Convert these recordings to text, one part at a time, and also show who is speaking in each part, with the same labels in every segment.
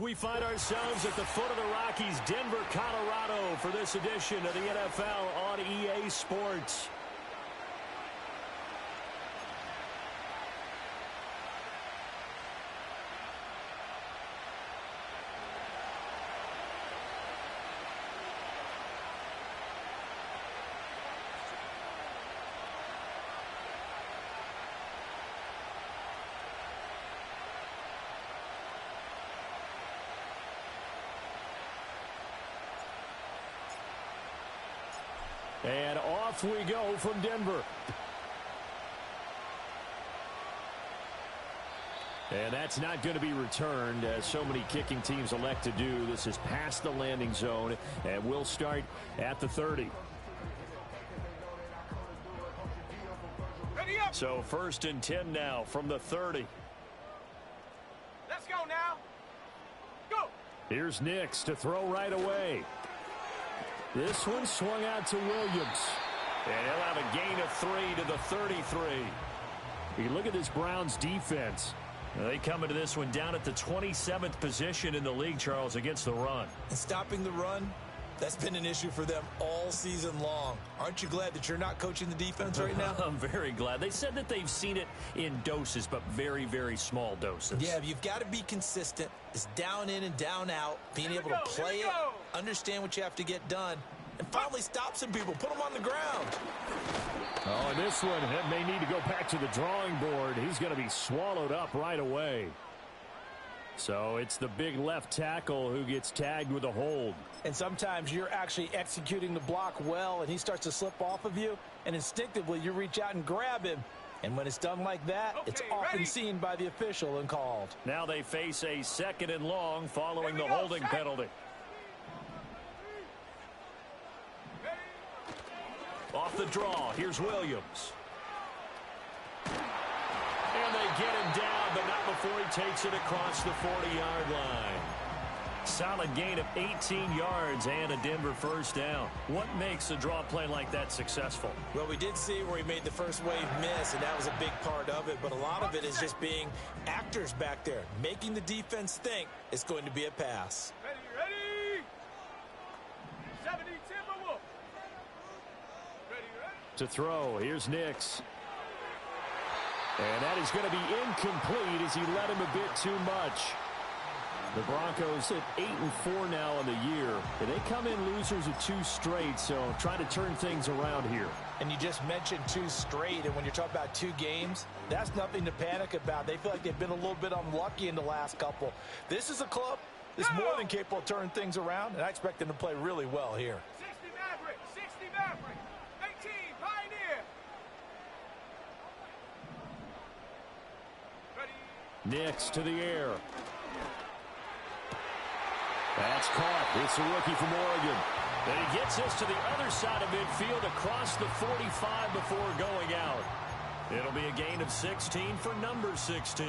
Speaker 1: We find ourselves at the foot of the Rockies, Denver, Colorado, for this edition of the NFL on EA Sports. And off we go from Denver. And that's not going to be returned, as so many kicking teams elect to do. This is past the landing zone, and we'll start at the 30. So 1st and 10 now from the 30.
Speaker 2: Let's go now. Go.
Speaker 1: Here's Nix to throw right away. This one swung out to Williams. And he'll have a gain of 3 to the 33. You look at this Browns defense. They come into this one down at the 27th position in the league, Charles, against the run.
Speaker 3: And stopping the run, that's been an issue for them all season long. Aren't you glad that you're not coaching the defense right now?
Speaker 1: I'm very glad. They said that they've seen it in doses, but very, very small doses.
Speaker 3: Yeah, you've got to be consistent. It's down in and down out, being able to play it, understand what you have to get done, and finally stop some people, put them on the ground.
Speaker 1: Oh, and this one may need to go back to the drawing board. He's going to be swallowed up right away. So it's the big left tackle who gets tagged with a hold.
Speaker 4: And sometimes you're actually executing the block well, and he starts to slip off of you, and instinctively you reach out and grab him. And when it's done like that, it's often seen by the official and called.
Speaker 1: Now they face a 2nd and long following the holding penalty. Off the draw, here's Williams. And they get him down, but not before he takes it across the 40-yard line. Solid gain of 18 yards and a Denver first down. What makes a draw play like that successful?
Speaker 3: Well, we did see where he made the first wave miss, and that was a big part of it. But a lot of it is just being actors back there, making the defense think it's going to be a pass.
Speaker 2: Ready? 70 Timberwolves. Ready?
Speaker 1: To throw, here's Nix. And that is going to be incomplete as he led him a bit too much. The Broncos at 8-4 now in the year. And they come in losers of 2 straight, so trying to turn things around here.
Speaker 4: And you just mentioned 2 straight, and when you're talking about 2 games, that's nothing to panic about. They feel like they've been a little bit unlucky in the last couple. This is a club that's more than capable of turning things around, and I expect them to play really well here.
Speaker 2: 60 Maverick, 60 Maverick, 18 Pioneer. Ready?
Speaker 1: Nix to the air. That's caught. It's a rookie from Oregon. And he gets this to the other side of midfield across the 45 before going out. It'll be a gain of 16 for number 16.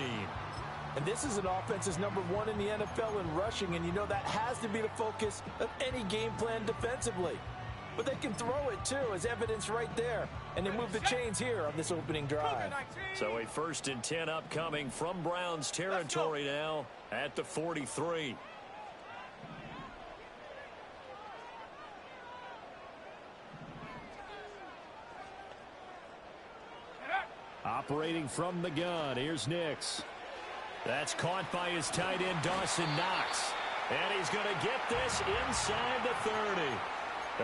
Speaker 4: And this is an offense that's number 1 in the NFL in rushing, and you know that has to be the focus of any game plan defensively. But they can throw it, too, as evidence right there. And they move the chains here on this opening drive.
Speaker 1: So a 1st and 10 upcoming from Browns territory now at the 43. Operating from the gun, here's Nix. That's caught by his tight end, Dawson Knox. And he's going to get this inside the 30.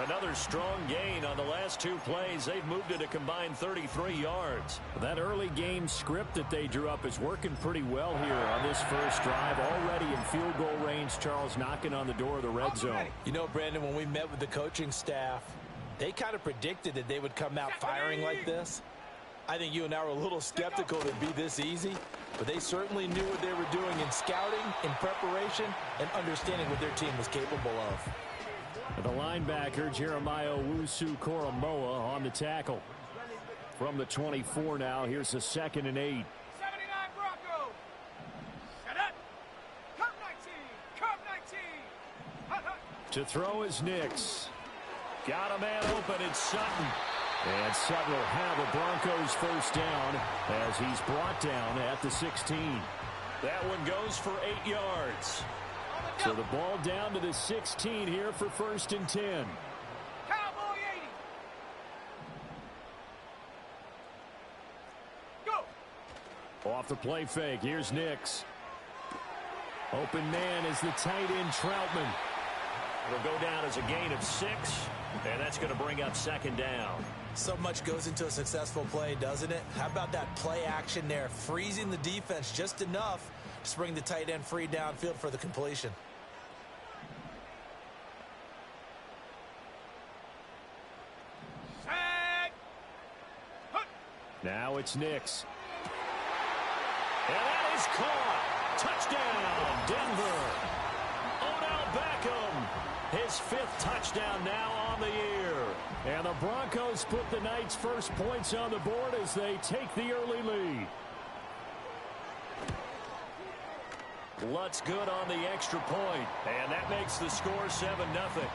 Speaker 1: Another strong gain on the last 2 plays. They've moved it a combined 33 yards. That early game script that they drew up is working pretty well here on this first drive. Already in field goal range, Charles knocking on the door of the red zone.
Speaker 4: You know, Brandon, when we met with the coaching staff, they kind of predicted that they would come out firing like this. I think you and I were a little skeptical that it'd be this easy, but they certainly knew what they were doing in scouting, in preparation, and understanding what their team was capable of.
Speaker 1: The linebacker, Jeremiah Owusu-Koramoah, on the tackle. From the 24 now, here's the 2nd and 8.
Speaker 2: 79 Broncos. Curve 19.
Speaker 1: To throw is Nix. Got a man open, it's Sutton. And Sutton will have a Broncos first down as he's brought down at the 16. That one goes for 8 yards. So the ball down to the 16 here for 1st and 10.
Speaker 2: Cowboy 80. Go.
Speaker 1: Off the play fake. Here's Nix. Open man is the tight end Troutman. It'll go down as a gain of 6, and that's going to bring up 2nd down.
Speaker 3: So much goes into a successful play, doesn't it? How about that play action there, freezing the defense just enough to bring the tight end free downfield for the completion.
Speaker 2: Sack.
Speaker 1: Now it's Nix. And that is caught. Touchdown, Denver. Odell Beckham, his 5th touchdown now on the year. And the Broncos put the Knights' first points on the board as they take the early lead. Lutz good on the extra point, and that makes the score 7-0.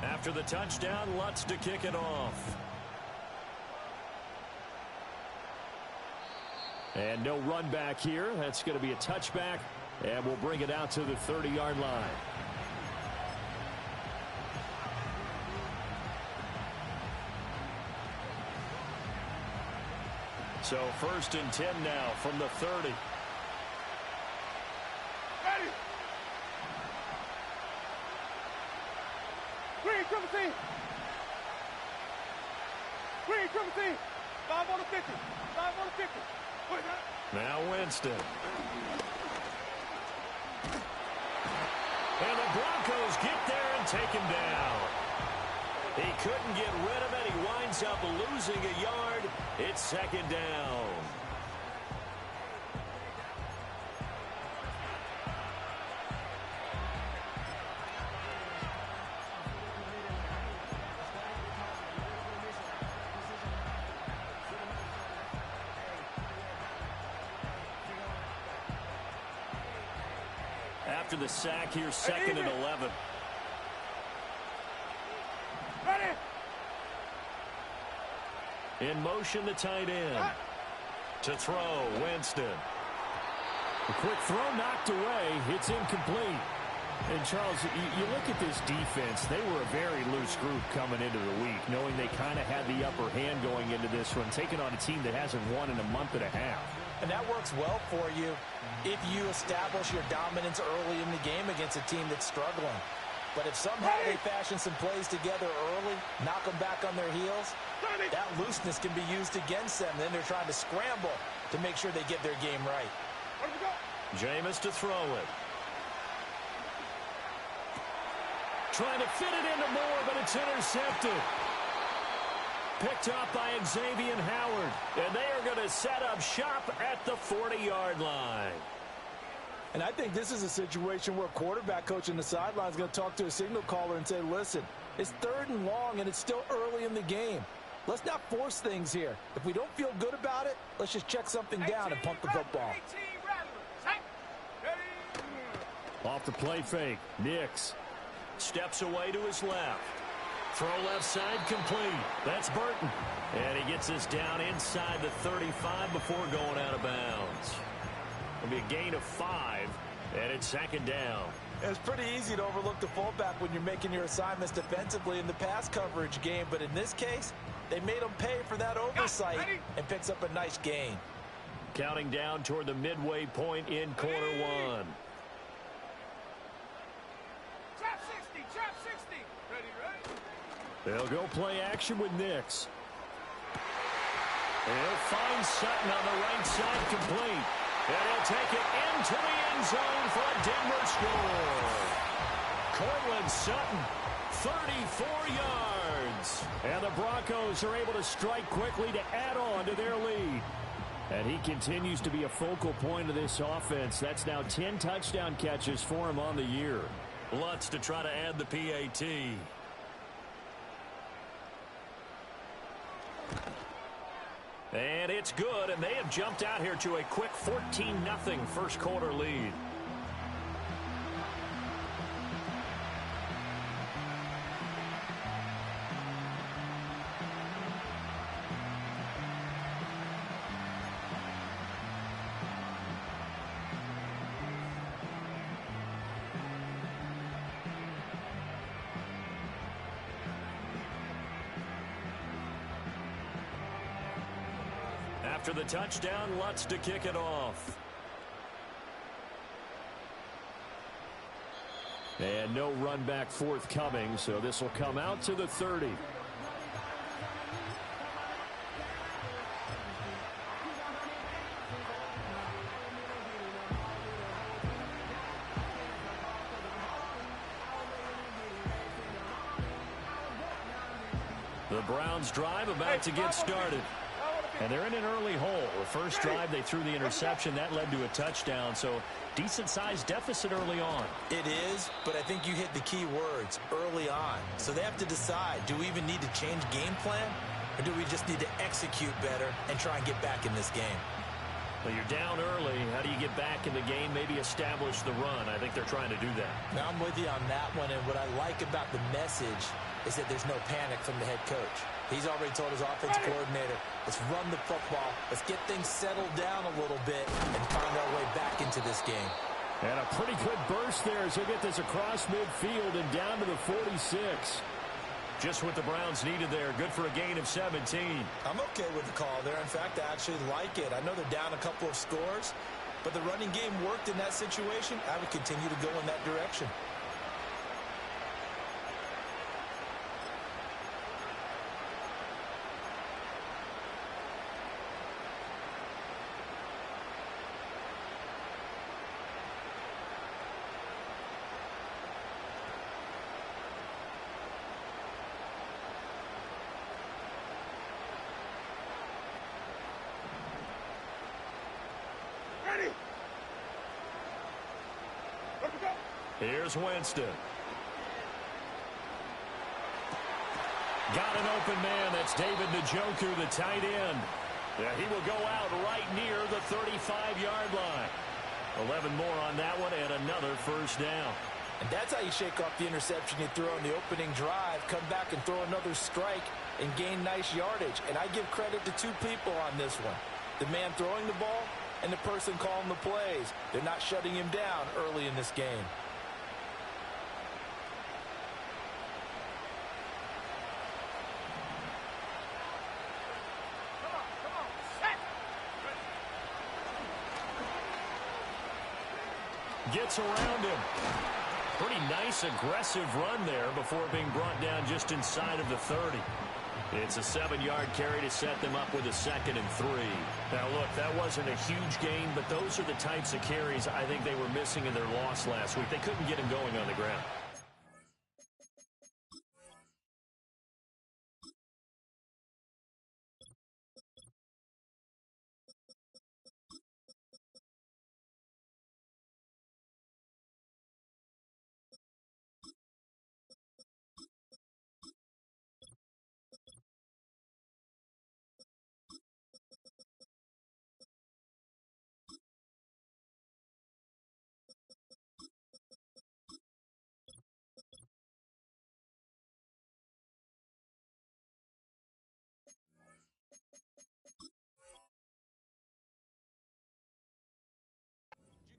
Speaker 1: After the touchdown, Lutz to kick it off. And no run back here. That's going to be a touchback, and we'll bring it out to the 30-yard line. So 1st and 10 now from the 30.
Speaker 2: Ready. Green, triple team. Green, triple team. 5 on the 50. 5 on the 50. Wait,
Speaker 1: now Winston. And the Broncos get there and take him down. He couldn't get rid of it. He winds up losing a yard. It's 2nd down. After the sack, here's 2nd and 11.
Speaker 2: ready.
Speaker 1: In motion, the tight end. To throw, Winston. A quick throw knocked away. It's incomplete. And, Charles, you look at this defense. They were a very loose group coming into the week, knowing they kind of had the upper hand going into this one, taking on a team that hasn't won in a month and a half.
Speaker 3: And that works well for you if you establish your dominance early in the game against a team that's struggling. But if somehow they fashion some plays together early, knock them back on their heels, that looseness can be used against them. Then they're trying to scramble to make sure they get their game right.
Speaker 1: Jameis to throw it. Trying to fit it into Moore, but it's intercepted. Picked up by Xavier Howard. And they are going to set up shop at the 40-yard line.
Speaker 4: And I think this is a situation where a quarterback coach on the sideline is going to talk to a signal caller and say, listen, it's 3rd and long and it's still early in the game. Let's not force things here. If we don't feel good about it, let's just check something down and pump the football.
Speaker 1: Off the play fake, Nix steps away to his left. Throw left side complete. That's Burton. And he gets this down inside the 35 before going out of bounds. It'll be a gain of 5, and it's 2nd down.
Speaker 3: It's pretty easy to overlook the fullback when you're making your assignments defensively in the pass coverage game. But in this case, they made him pay for that oversight and picks up a nice gain.
Speaker 1: Counting down toward the midway point in quarter 1.
Speaker 2: Trap 60, trap 60. Ready, ready.
Speaker 1: They'll go play action with Nix. He'll find Sutton on the right side complete. And he'll take it into the end zone for a Denver score. Cortland Sutton, 34 yards. And the Broncos are able to strike quickly to add on to their lead. And he continues to be a focal point of this offense. That's now 10 touchdown catches for him on the year. Lutz to try to add the PAT. And it's good, and they have jumped out here to a quick 14-0 first quarter lead. After the touchdown, Lutz to kick it off. And no run back forthcoming, so this will come out to the 30. The Browns drive about to get started. And they're in an early hole. The first drive, they threw the interception. That led to a touchdown. So decent-sized deficit early on.
Speaker 3: It is, but I think you hit the key words, early on. So they have to decide, do we even need to change game plan? Or do we just need to execute better and try and get back in this game?
Speaker 1: Well, you're down early. How do you get back in the game? Maybe establish the run. I think they're trying to do that.
Speaker 3: Now, I'm with you on that one. And what I like about the message is that there's no panic from the head coach. He's already told his offensive coordinator, let's run the football. Let's get things settled down a little bit and find our way back into this game.
Speaker 1: And a pretty good burst there as he'll get this across midfield and down to the 46. Just what the Browns needed there. Good for a gain of 17.
Speaker 3: I'm okay with the call there. In fact, I actually like it. I know they're down a couple of scores, but the running game worked in that situation. I would continue to go in that direction.
Speaker 1: Here's Winston. Got an open man. That's David Njoku, the tight end. Yeah, he will go out right near the 35-yard line. 11 more on that one and another first down.
Speaker 3: And that's how you shake off the interception you throw on the opening drive, come back and throw another strike and gain nice yardage. And I give credit to two people on this one. The man throwing the ball and the person calling the plays. They're not shutting him down early in this game.
Speaker 1: Gets around him. Pretty nice, aggressive run there before being brought down just inside of the 30. It's a 7-yard carry to set them up with a 2nd and 3. Now, look, that wasn't a huge gain, but those are the types of carries I think they were missing in their loss last week. They couldn't get him going on the ground.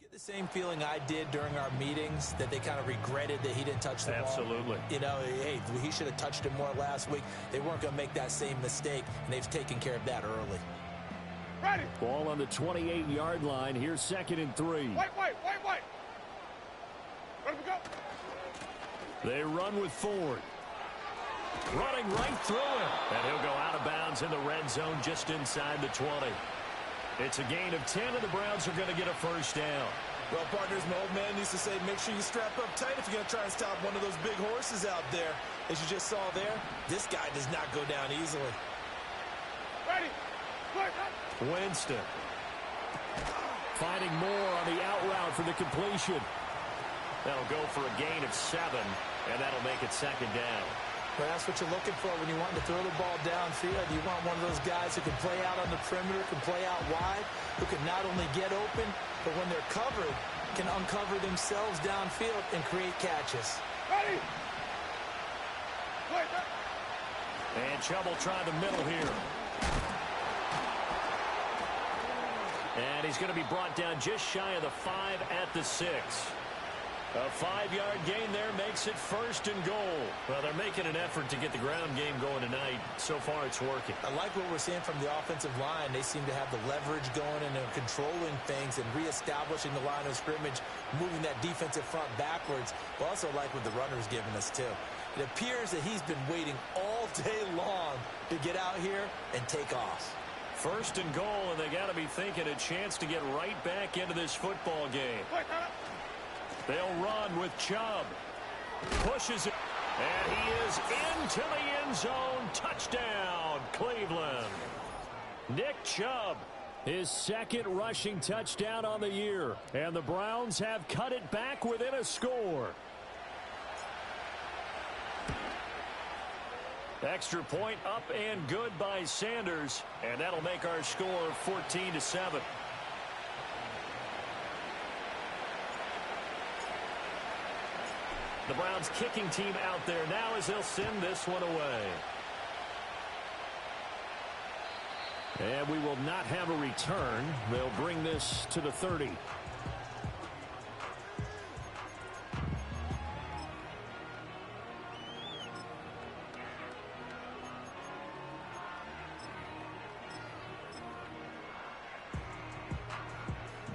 Speaker 3: The same feeling I did during our meetings, that they kind of regretted that he didn't touch the ball.
Speaker 1: Absolutely.
Speaker 3: You know, hey, he should have touched it more last week. They weren't going to make that same mistake, and they've taken care of that early.
Speaker 2: Ready.
Speaker 1: Ball on the 28-yard line. Here's 2nd and 3.
Speaker 2: Wait. Ready to go.
Speaker 1: They run with Ford. Running right through him. And he'll go out of bounds in the red zone just inside the 20. It's a gain of 10, and the Browns are going to get a first down.
Speaker 3: Well, partners, my old man used to say, make sure you strap up tight if you're going to try and stop one of those big horses out there. As you just saw there, this guy does not go down easily.
Speaker 2: Ready.
Speaker 1: Winston. Finding more on the out route for the completion. That'll go for a gain of 7, and that'll make it 2nd down.
Speaker 3: Well, that's what you're looking for when you want to throw the ball downfield. You want one of those guys who can play out on the perimeter, can play out wide, who can not only get open, but when they're covered, can uncover themselves downfield and create catches.
Speaker 2: Ready?
Speaker 1: And Chubb will try the middle here. And he's going to be brought down just shy of the 5 at the 6. A 5-yard gain there makes it 1st and goal. Well, they're making an effort to get the ground game going tonight. So far, it's working.
Speaker 3: I like what we're seeing from the offensive line. They seem to have the leverage going and they're controlling things and reestablishing the line of scrimmage, moving that defensive front backwards. But also like what the runner's giving us, too. It appears that he's been waiting all day long to get out here and take off.
Speaker 1: 1st and goal, and they got to be thinking a chance to get right back into this football game. They'll run with Chubb. Pushes it. And he is into the end zone. Touchdown, Cleveland. Nick Chubb, his 2nd rushing touchdown on the year. And the Browns have cut it back within a score. Extra point up and good by Sanders. And that'll make our score 14-7. The Browns kicking team out there now as they'll send this one away. And we will not have a return. They'll bring this to the 30.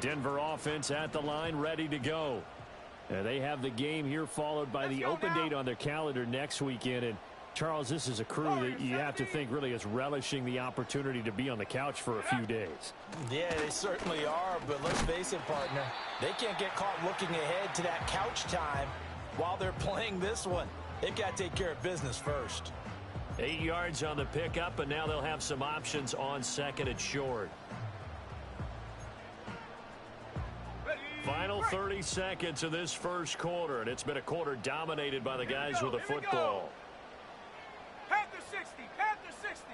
Speaker 1: Denver offense at the line, ready to go. They have the game here followed by the open date on their calendar next weekend. And, Charles, this is a crew that you have to think really is relishing the opportunity to be on the couch for a few days.
Speaker 3: Yeah, they certainly are, but let's face it, partner. They can't get caught looking ahead to that couch time while they're playing this one. They've got to take care of business first.
Speaker 1: 8 yards on the pickup, and now they'll have some options on 2nd and short. Final 30 seconds of this 1st quarter, and it's been a quarter dominated by the guys with the football.
Speaker 2: Panther 60, Panther 60.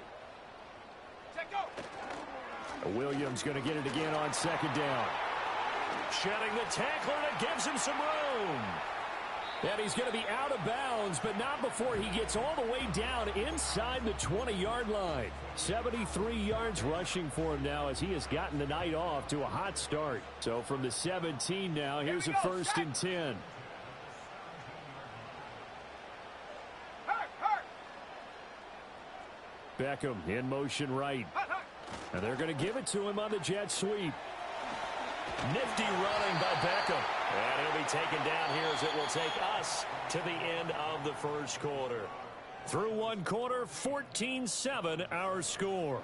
Speaker 2: Check go.
Speaker 1: Williams going to get it again on 2nd down. Shedding the tackler, and it gives him some room. And he's going to be out of bounds, but not before he gets all the way down inside the 20-yard line. 73 yards rushing for him now as he has gotten the night off to a hot start. So from the 17 now, here's a 1st and 10. Beckham in motion right. And they're going to give it to him on the jet sweep. Nifty running by Beckham. And he'll be taken down here as it will take us to the end of the 1st quarter. Through 1 quarter, 14-7 our score.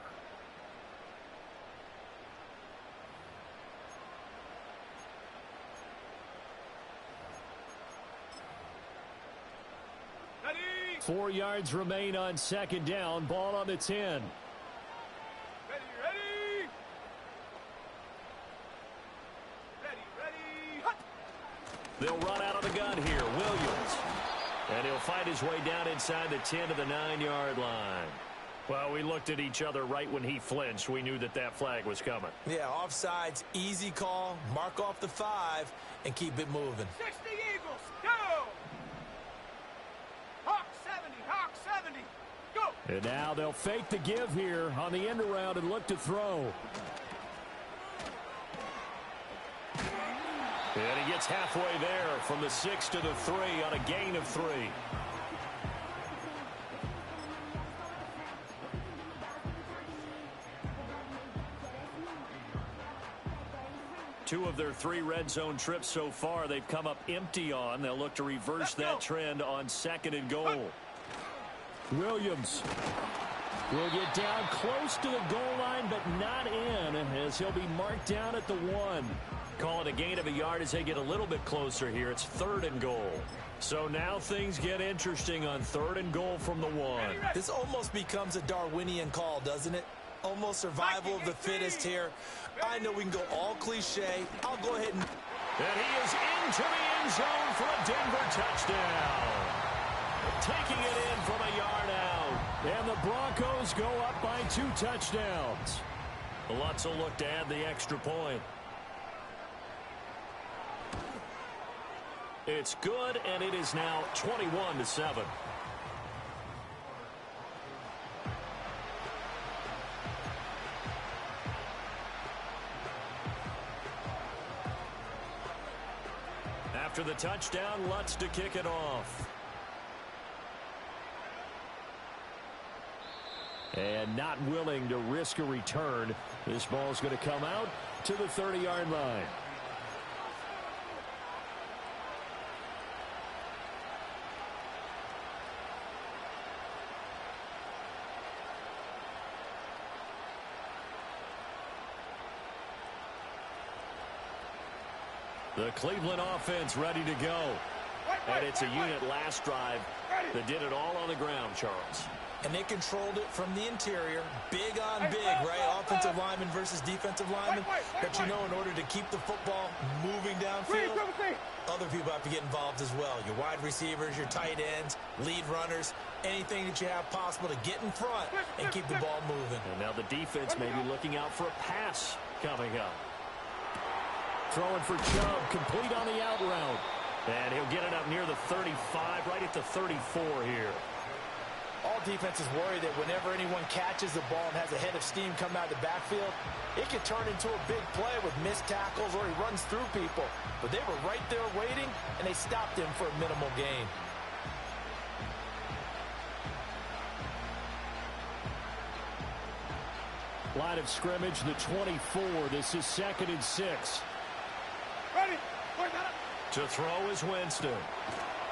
Speaker 2: Ready?
Speaker 1: 4 yards remain on 2nd down. Ball on the 10.
Speaker 2: Ready?
Speaker 1: They'll run out of the gun here. Williams. And he'll fight his way down inside the 10 to the 9-yard line. Well, we looked at each other right when he flinched. We knew that that flag was coming.
Speaker 3: Yeah, offsides, easy call. Mark off the 5 and keep it moving.
Speaker 2: 60 Eagles, go! Hawk 70, Hawk 70, go!
Speaker 1: And now they'll fake the give here on the end around and look to throw. And he gets halfway there from the 6 to the 3 on a gain of 3. Two of their 3 red zone trips so far they've come up empty on. They'll look to reverse that trend on 2nd and goal. Williams will get down close to the goal line, but not in, as he'll be marked down at the 1. Call it a gain of a yard as they get a little bit closer here. It's 3rd and goal. So now things get interesting on 3rd and goal from the 1.
Speaker 3: This almost becomes a Darwinian call, doesn't it? Almost survival of the fittest here. I know we can go all cliche. I'll go ahead and
Speaker 1: he is into the end zone for a Denver touchdown. taking it in from a yard out. And the Broncos go up by 2 touchdowns. Lutz will look to add the extra point. It's good, and it is now 21-7. After the touchdown, Lutz to kick it off. And not willing to risk a return. This ball's going to come out to the 30-yard line. The Cleveland offense ready to go. And it's a unit last drive that did it all on the ground, Charles.
Speaker 3: And they controlled it from the interior. Big on big, right? Offensive lineman versus defensive lineman. But you know, in order to keep the football moving downfield, other people have to get involved as well. Your wide receivers, your tight ends, lead runners, anything that you have possible to get in front and keep the ball moving.
Speaker 1: And now the defense may be looking out for a pass coming up. Throwing for Chubb, complete on the out route. And he'll get it up near the 35, right at the 34 here.
Speaker 3: All defenses worry that whenever anyone catches the ball and has a head of steam coming out of the backfield, it can turn into a big play with missed tackles or he runs through people. But they were right there waiting, and they stopped him for a minimal gain.
Speaker 1: Line of scrimmage, the 24. This is 2nd and 6.
Speaker 2: Ready.
Speaker 1: To throw is Winston.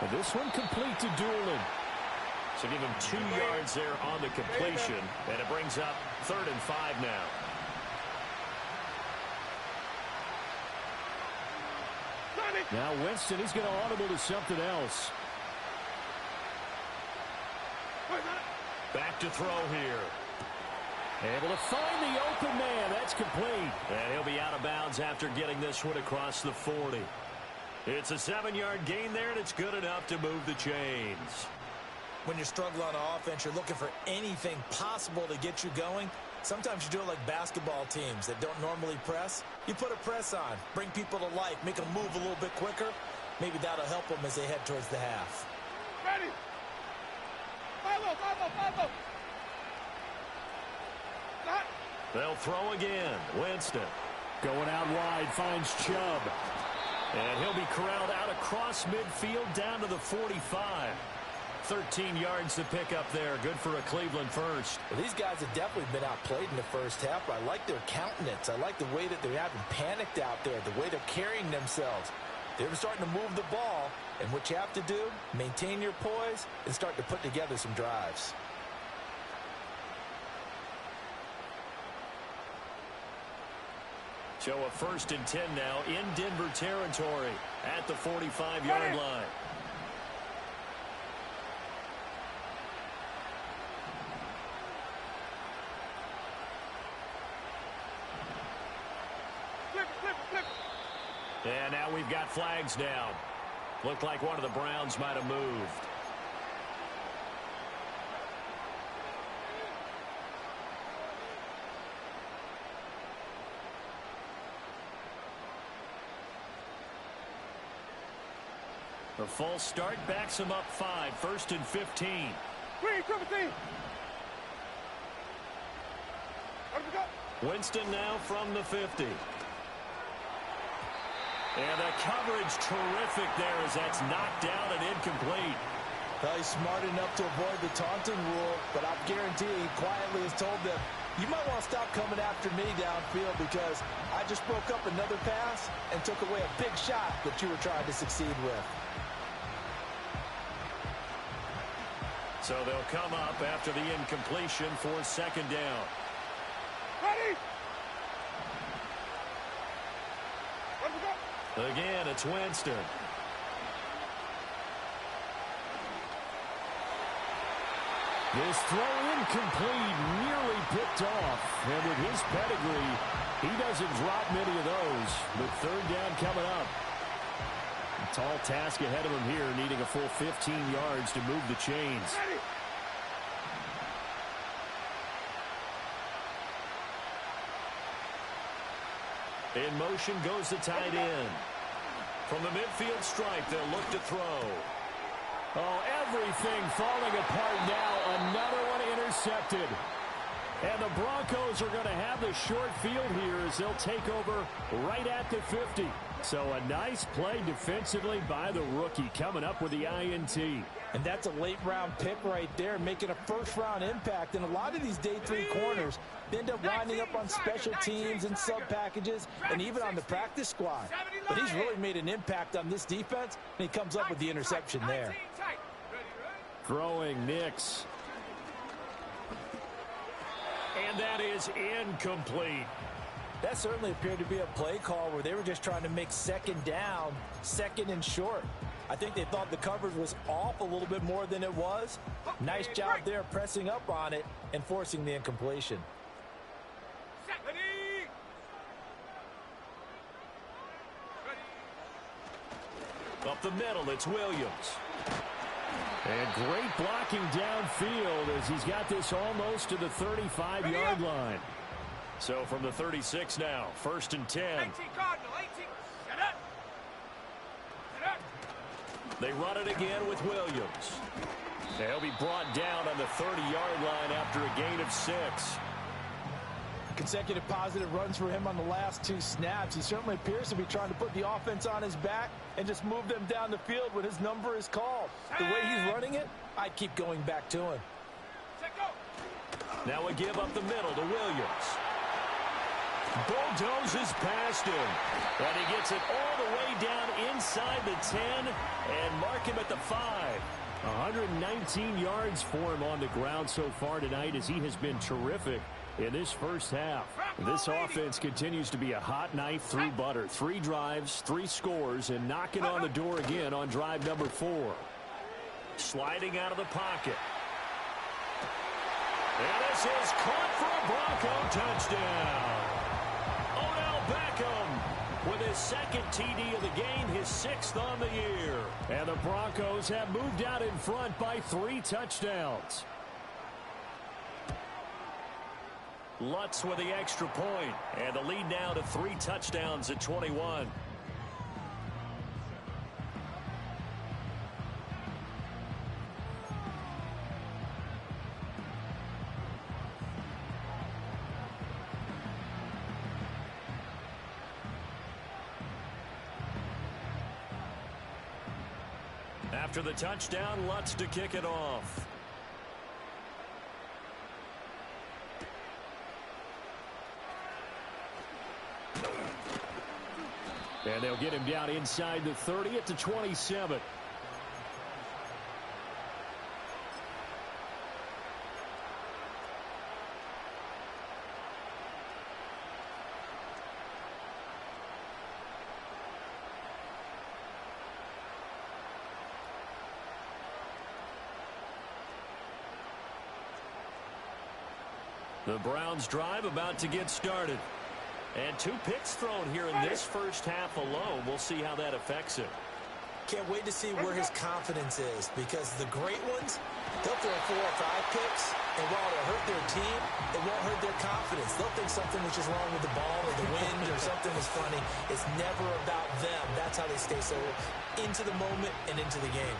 Speaker 1: And this one complete to Doolin. So give him 2 yards there on the completion. And it brings up 3rd and 5 now. Now Winston, he's going to audible to something else. Back to throw here. Able to find the open man. That's complete. And he'll be out of bounds after getting this one across the 40. It's a 7-yard gain there, and it's good enough to move the chains.
Speaker 3: When you're struggling on offense, you're looking for anything possible to get you going. Sometimes you do it like basketball teams that don't normally press. You put a press on, bring people to life, make them move a little bit quicker. Maybe that'll help them as they head towards the half.
Speaker 2: Ready. Follow.
Speaker 1: They'll throw again. Winston going out wide, finds Chubb. And he'll be corralled out across midfield down to the 45. 13 yards to pick up there. Good for a Cleveland first.
Speaker 3: Well, these guys have definitely been outplayed in the first half. I like their countenance. I like the way that they're having panicked out there, the way they're carrying themselves. They're starting to move the ball, and what you have to do, maintain your poise and start to put together some drives.
Speaker 1: So a 1st and 10 now in Denver territory at the 45-yard line.
Speaker 2: Flip.
Speaker 1: And now we've got flags down. Looked like one of the Browns might have moved. The false start backs him up 5. 1st and 15.
Speaker 2: Green, 17.
Speaker 1: Winston now from the 50. And the coverage terrific there as that's knocked down and incomplete.
Speaker 3: Well, he's smart enough to avoid the taunting rule, but I guarantee he quietly has told them, you might want to stop coming after me downfield because I just broke up another pass and took away a big shot that you were trying to succeed with.
Speaker 1: So they'll come up after the incompletion for 2nd down.
Speaker 2: Ready.
Speaker 1: Again, it's Winston. This throw incomplete, nearly picked off. And with his pedigree, he doesn't drop many of those. But 3rd down coming up. Tall task ahead of him here, needing a full 15 yards to move the chains. In motion goes the tight end. From the midfield stripe, they'll look to throw. Oh, everything falling apart now. Another one intercepted. And the Broncos are going to have the short field here as they'll take over right at the 50. So a nice play defensively by the rookie, coming up with the INT.
Speaker 4: And that's a late-round pick right there, making a first-round impact. And a lot of these day 3 corners end up winding up on special teams and sub-packages and even on the practice squad. But he's really made an impact on this defense, and he comes up with the interception there.
Speaker 1: Throwing Nix. And that is incomplete.
Speaker 4: That certainly appeared to be a play call where they were just trying to make second down, second and short. I think they thought the coverage was off a little bit more than it was. Nice job there pressing up on it and forcing the incompletion.
Speaker 1: Up the middle, it's Williams. And great blocking downfield as he's got this almost to the 35-yard line. So from the 36 now, 1st and 10. They run it again with Williams. They'll be brought down on the 30-yard line after a gain of 6.
Speaker 4: Consecutive positive runs for him on the last 2 snaps. He certainly appears to be trying to put the offense on his back and just move them down the field when his number is called. The way he's running it, I'd keep going back to him.
Speaker 1: Now a give up the middle to Williams. Bulldozes past him. And he gets it all the way down inside the 10 and mark him at the 5. 119 yards for him on the ground so far tonight as he has been terrific in this first half. This offense continues to be a hot knife through butter. 3 drives, 3 scores, and knocking on the door again on drive number 4. Sliding out of the pocket. And this is caught for a Bronco touchdown. Odell Beckham with his 2nd TD of the game, his 6th on the year. And the Broncos have moved out in front by 3 touchdowns. Lutz with the extra point, and the lead now to 3 touchdowns at 21. After the touchdown, Lutz to kick it off. And they'll get him down inside the 30 at the 27. The Browns drive about to get started. And 2 picks thrown here in this first half alone. We'll see how that affects him.
Speaker 3: Can't wait to see where his confidence is, because the great ones, they'll throw 4 or 5 picks, and while it'll hurt their team, it won't hurt their confidence. They'll think something was just wrong with the ball or the wind or something was funny. It's never about them. That's how they stay so into the moment and into the game.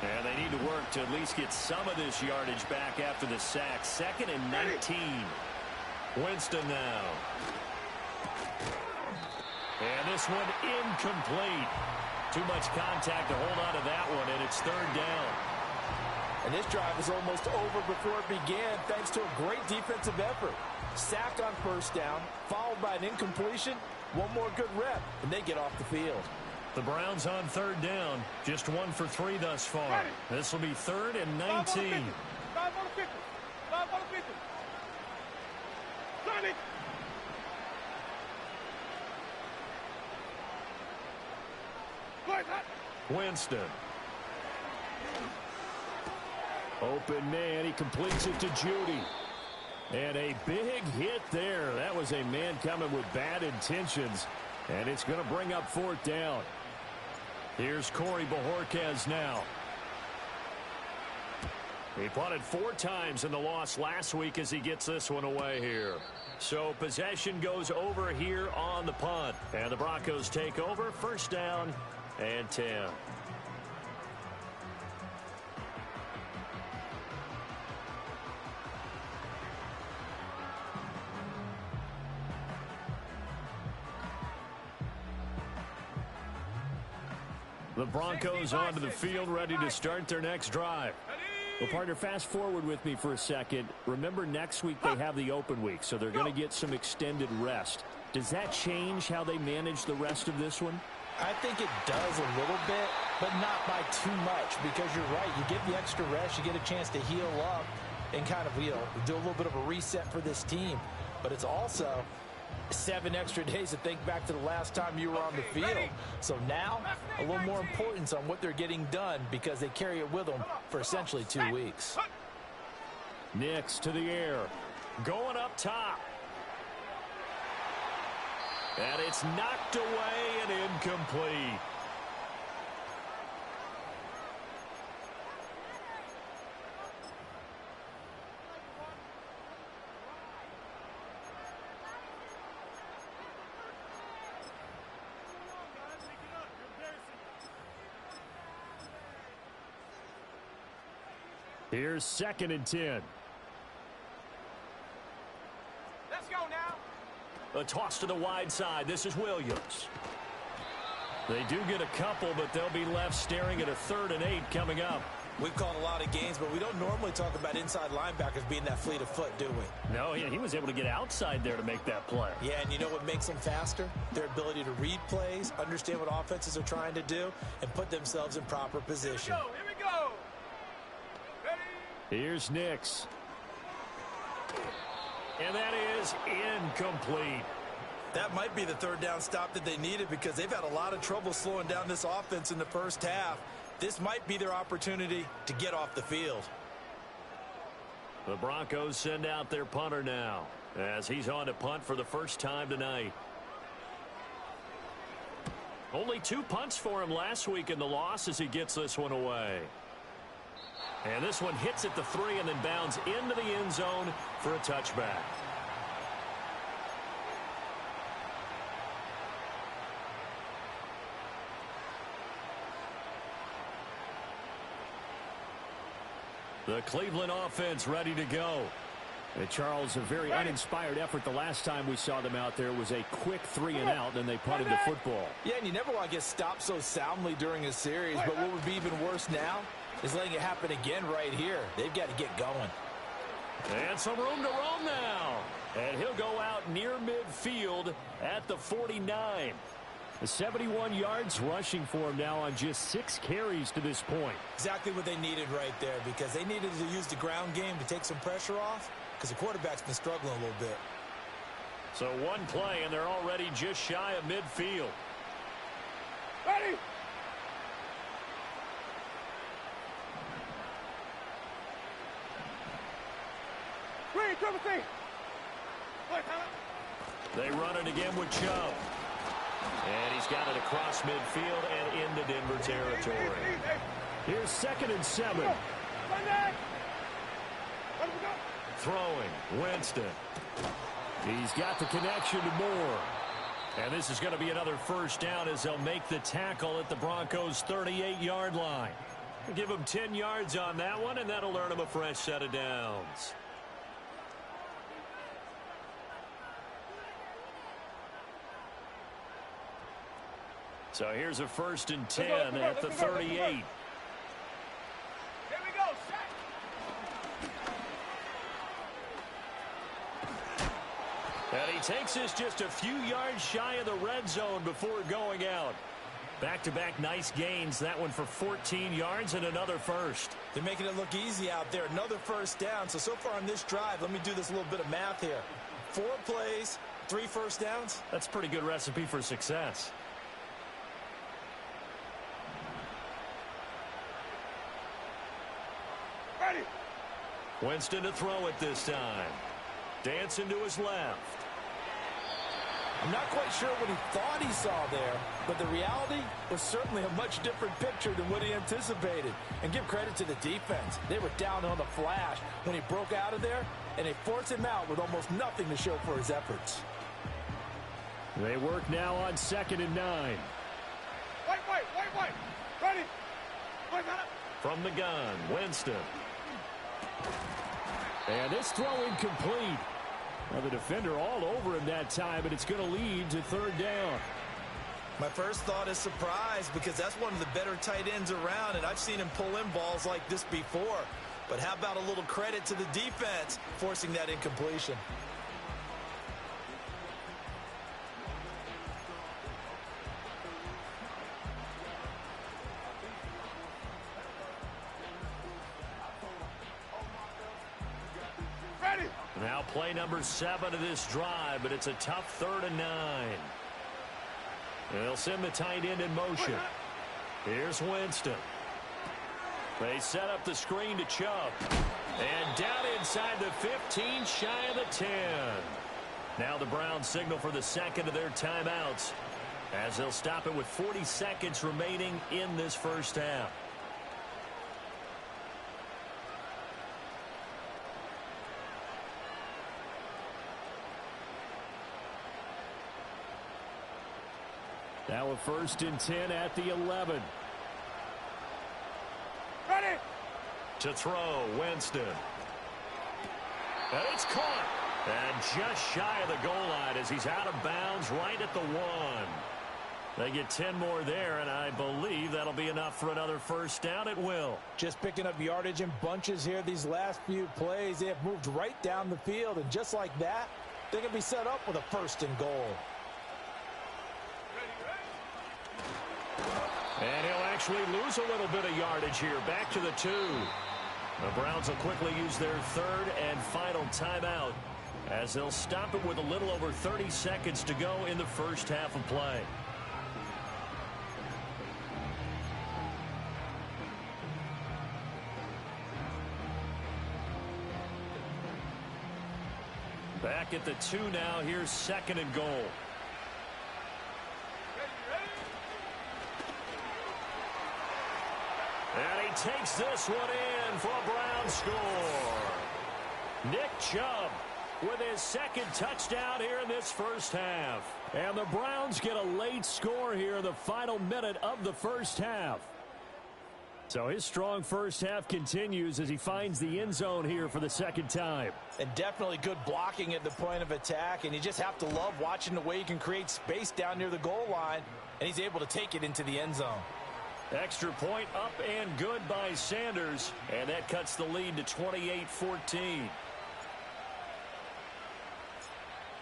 Speaker 1: And they need to work to at least get some of this yardage back after the sack. 2nd and 19. Winston now. And this one incomplete. Too much contact to hold on to that one, and it's 3rd down.
Speaker 4: And this drive is almost over before it began thanks to a great defensive effort. Sack on 1st down, followed by an incompletion. One more good rep, and they get off the field.
Speaker 1: The Browns on 3rd down. Just 1 for 3 thus far. This will be 3rd and 19. Winston. Open man. He completes it to Judy. And a big hit there. That was a man coming with bad intentions. And it's going to bring up 4th down. Here's Corey Bojorquez now. He punted 4 times in the loss last week as he gets this one away here. So possession goes over here on the punt. And the Broncos take over. 1st down and 10. The Broncos onto the field, ready to start their next drive. Well, partner, fast forward with me for a second. Remember, next week they have the open week, so they're going to get some extended rest. Does that change how they manage the rest of this one?
Speaker 3: I think it does a little bit, but not by too much, because you're right. You get the extra rest, you get a chance to heal up and kind of, do a little bit of a reset for this team. But it's also 7 extra days to think back to the last time you were on the field. So now, a little more importance on what they're getting done because they carry it with them for essentially 2 weeks.
Speaker 1: Nix to the air. Going up top. And it's knocked away and incomplete. Here's 2nd and 10.
Speaker 2: Let's go now.
Speaker 1: A toss to the wide side. This is Williams. They do get a couple, but they'll be left staring at a 3rd and 8 coming up.
Speaker 3: We've called a lot of games, but we don't normally talk about inside linebackers being that fleet of foot, do we?
Speaker 1: No, he was able to get outside there to make that play.
Speaker 3: Yeah, and you know what makes them faster? Their ability to read plays, understand what offenses are trying to do, and put themselves in proper position.
Speaker 2: Here we go.
Speaker 1: Here's Nix. And that is incomplete.
Speaker 3: That might be the 3rd down stop that they needed because they've had a lot of trouble slowing down this offense in the first half. This might be their opportunity to get off the field.
Speaker 1: The Broncos send out their punter now as he's on to punt for the first time tonight. Only 2 punts for him last week in the loss as he gets this one away. And this one hits at the 3 and then bounds into the end zone for a touchback. The Cleveland offense ready to go. And Charles, a very uninspired effort the last time we saw them out there was a quick 3 and out, and they punted the football.
Speaker 3: Yeah, and you never want to get stopped so soundly during a series, but what would be even worse now is letting it happen again right here. They've got to get going.
Speaker 1: And some room to roam now. And he'll go out near midfield at the 49. 71 yards rushing for him now on just 6 carries to this point.
Speaker 3: Exactly what they needed right there because they needed to use the ground game to take some pressure off because the quarterback's been struggling a little bit.
Speaker 1: So 1 play, and they're already just shy of midfield.
Speaker 2: Ready. Green, Timothy.
Speaker 1: They run it again with Chubb. And he's got it across midfield and into Denver territory. Here's 2nd and 7. Throwing, Winston. He's got the connection to Moore. And this is going to be another first down as they'll make the tackle at the Broncos' 38-yard line. Give them 10 yards on that one, and that'll earn them a fresh set of downs. So here's a 1st and 10 at the 38.
Speaker 2: Here we go.
Speaker 1: And he takes this just a few yards shy of the red zone before going out. Back-to-back nice gains. That one for 14 yards and another first.
Speaker 3: They're making it look easy out there. Another first down. So far on this drive, let me do this little bit of math here. 4 plays, 3 first downs.
Speaker 1: That's a pretty good recipe for success.
Speaker 2: Ready.
Speaker 1: Winston to throw it this time. Dancing to his left.
Speaker 4: I'm not quite sure what he thought he saw there, but the reality was certainly a much different picture than what he anticipated. And give credit to the defense. They were down on the flash when he broke out of there, and they forced him out with almost nothing to show for his efforts.
Speaker 1: They work now on 2nd and 9.
Speaker 2: Wait. Ready. Wait, got it.
Speaker 1: From the gun, Winston. And this throw incomplete. Well, the defender all over him that time, but it's going to lead to 3rd down.
Speaker 3: My first thought is surprise because that's one of the better tight ends around, and I've seen him pull in balls like this before. But how about a little credit to the defense forcing that incompletion?
Speaker 2: Ready.
Speaker 1: Now play number 7 of this drive, but it's a tough 3rd and 9. They'll send the tight end in motion. Here's Winston. They set up the screen to Chubb. And down inside the 15, shy of the 10. Now the Browns signal for the 2nd of their timeouts, as they'll stop it with 40 seconds remaining in this first half. Now a 1st and 10 at the 11.
Speaker 2: Ready.
Speaker 1: To throw, Winston. And it's caught. And just shy of the goal line as he's out of bounds right at the 1. They get 10 more there, and I believe that'll be enough for another 1st down. It will.
Speaker 4: Just picking up yardage in bunches here these last few plays. They have moved right down the field, and just like that, they can be set up with a 1st and goal.
Speaker 1: And he'll actually lose a little bit of yardage here. Back to the 2. The Browns will quickly use their 3rd and final timeout, as they'll stop it with a little over 30 seconds to go in the first half of play. Back at the 2 now. Here's 2nd and goal. And he takes this one in for a Brown score. Nick Chubb with his 2nd touchdown here in this first half. And the Browns get a late score here in the final minute of the first half. So his strong first half continues as he finds the end zone here for the 2nd time.
Speaker 4: And definitely good blocking at the point of attack. And you just have to love watching the way he can create space down near the goal line. And he's able to take it into the end zone.
Speaker 1: Extra point up and good by Sanders. And that cuts the lead to 28-14.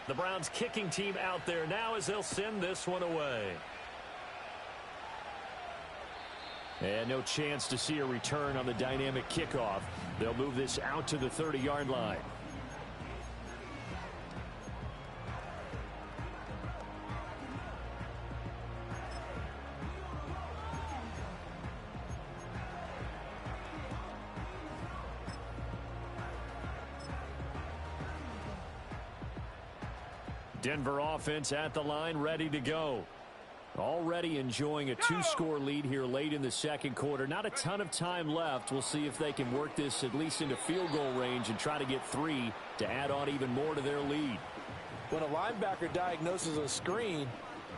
Speaker 1: The Browns kicking team out there now as they'll send this one away. And no chance to see a return on the dynamic kickoff. They'll move this out to the 30-yard line. Denver offense at the line, ready to go. Already enjoying a 2-score lead here late in the 2nd quarter. Not a ton of time left. We'll see if they can work this at least into field goal range and try to get 3 to add on even more to their lead.
Speaker 4: When a linebacker diagnoses a screen,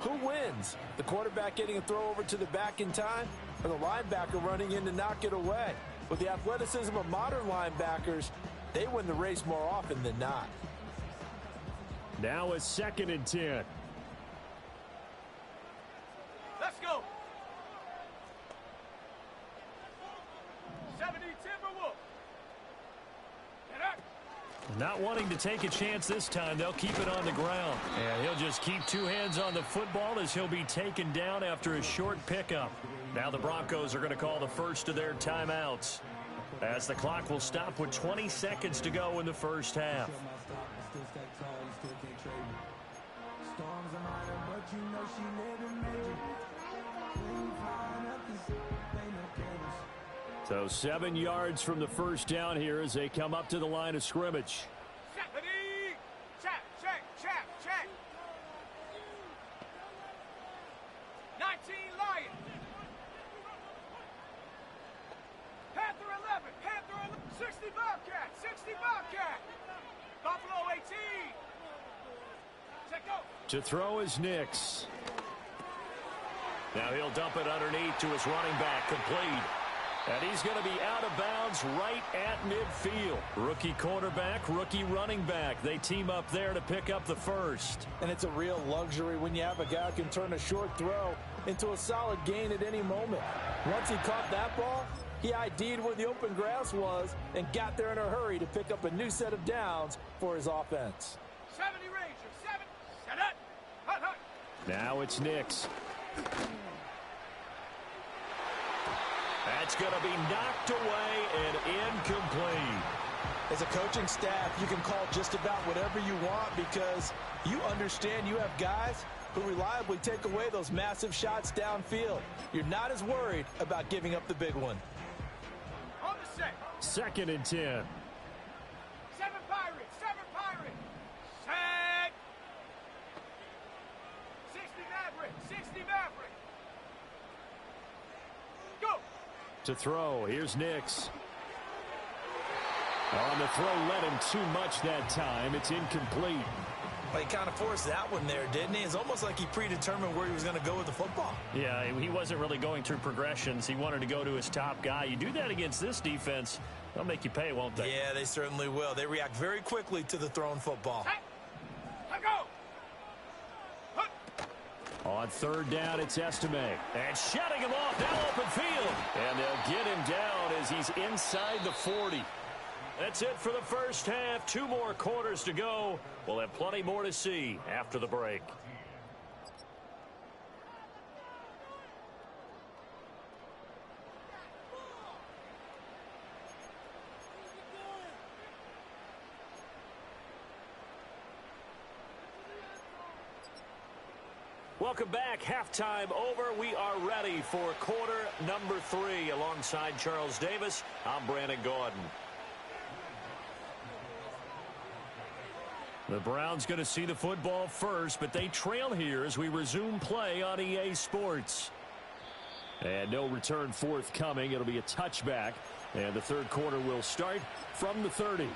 Speaker 4: who wins? The quarterback getting a throw over to the back in time, or the linebacker running in to knock it away? With the athleticism of modern linebackers, they win the race more often than not.
Speaker 1: Now a 2nd and 10.
Speaker 2: Let's go. 70 Timberwolves. Get up.
Speaker 1: Not wanting to take a chance this time. They'll keep it on the ground. And he'll just keep 2 hands on the football as he'll be taken down after a short pickup. Now the Broncos are going to call the first of their timeouts, as the clock will stop with 20 seconds to go in the first half. So 7 yards from the first down here as they come up to the line of scrimmage. To throw is Nix. Now he'll dump it underneath to his running back, complete. And he's going to be out of bounds right at midfield. Rookie quarterback, rookie running back. They team up there to pick up the first.
Speaker 4: And it's a real luxury when you have a guy who can turn a short throw into a solid gain at any moment. Once he caught that ball, he ID'd where the open grass was and got there in a hurry to pick up a new set of downs for his offense.
Speaker 2: 70 Rangers, 7, set it, hut, hut.
Speaker 1: Now it's Nix. That's going to be knocked away and incomplete.
Speaker 4: As a coaching staff, you can call just about whatever you want because you understand you have guys who reliably take away those massive shots downfield. You're not as worried about giving up the big one.
Speaker 2: On the set.
Speaker 1: 2nd and 10.
Speaker 2: 7 Pirates, 7 Pirates. Set. 60 Maverick, 60 Maverick. Go.
Speaker 1: To throw, here's Nix. On the throw, let him too much that time. It's incomplete.
Speaker 4: Well, he kind of forced that one there, didn't he? It's almost like he predetermined where he was going to go with the football.
Speaker 1: Yeah, he wasn't really going through progressions. He wanted to go to his top guy. You do that against this defense, they'll make you pay, won't they?
Speaker 4: Yeah, they certainly will. They react very quickly to the thrown football.
Speaker 2: Let go.
Speaker 1: On 3rd down, it's Estime. And shutting him off, now open field. And they'll get him down as he's inside the 40. That's it for the first half. 2 more quarters to go. We'll have plenty more to see after the break. Welcome back. Halftime over. We are ready for quarter number 3. Alongside Charles Davis, I'm Brandon Gordon. The Browns going to see the football first, but they trail here as we resume play on EA Sports. And no return forthcoming. It'll be a touchback. And the 3rd quarter will start from the 30.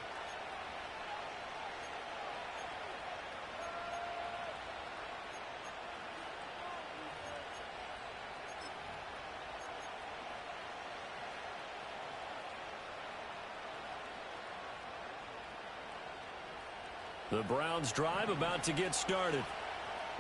Speaker 1: The Browns drive about to get started.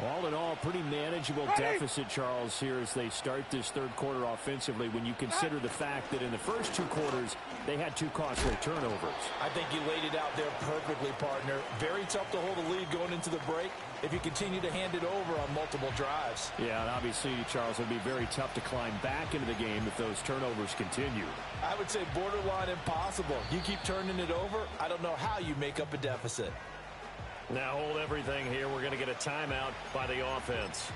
Speaker 1: All in all, pretty manageable deficit, Charles, here as they start this 3rd quarter offensively when you consider the fact that in the first 2 quarters, they had 2 costly turnovers.
Speaker 4: I think you laid it out there perfectly, partner. Very tough to hold a lead going into the break if you continue to hand it over on multiple drives.
Speaker 1: Yeah, and obviously, Charles, it would be very tough to climb back into the game if those turnovers continue.
Speaker 4: I would say borderline impossible. You keep turning it over, I don't know how you make up a deficit.
Speaker 1: Now hold everything here. We're going to get a timeout by the offense.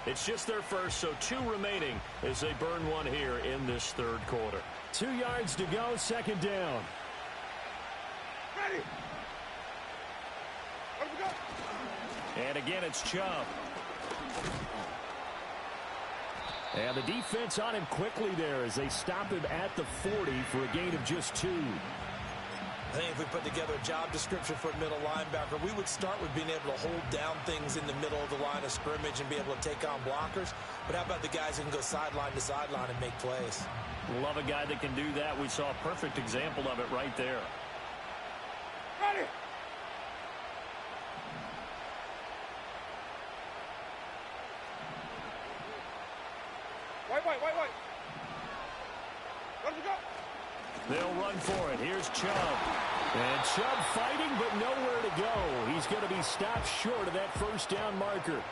Speaker 1: It's just their first, so 2 remaining as they burn 1 here in this 3rd quarter. 2 yards to go, 2nd down.
Speaker 2: Ready. Let me go.
Speaker 1: And again, it's Chubb. And the defense on him quickly there as they stop him at the 40 for a gain of just 2.
Speaker 4: I think if we put together a job description for a middle linebacker, we would start with being able to hold down things in the middle of the line of scrimmage and be able to take on blockers. But how about the guys who can go sideline to sideline and make plays?
Speaker 1: Love a guy that can do that. We saw a perfect example of it right there.
Speaker 2: Ready. Wait. Let me go.
Speaker 1: They'll run for it. Here's Chubb. And Chubb fighting, but nowhere to go. He's going to be stopped short of that 1st down marker.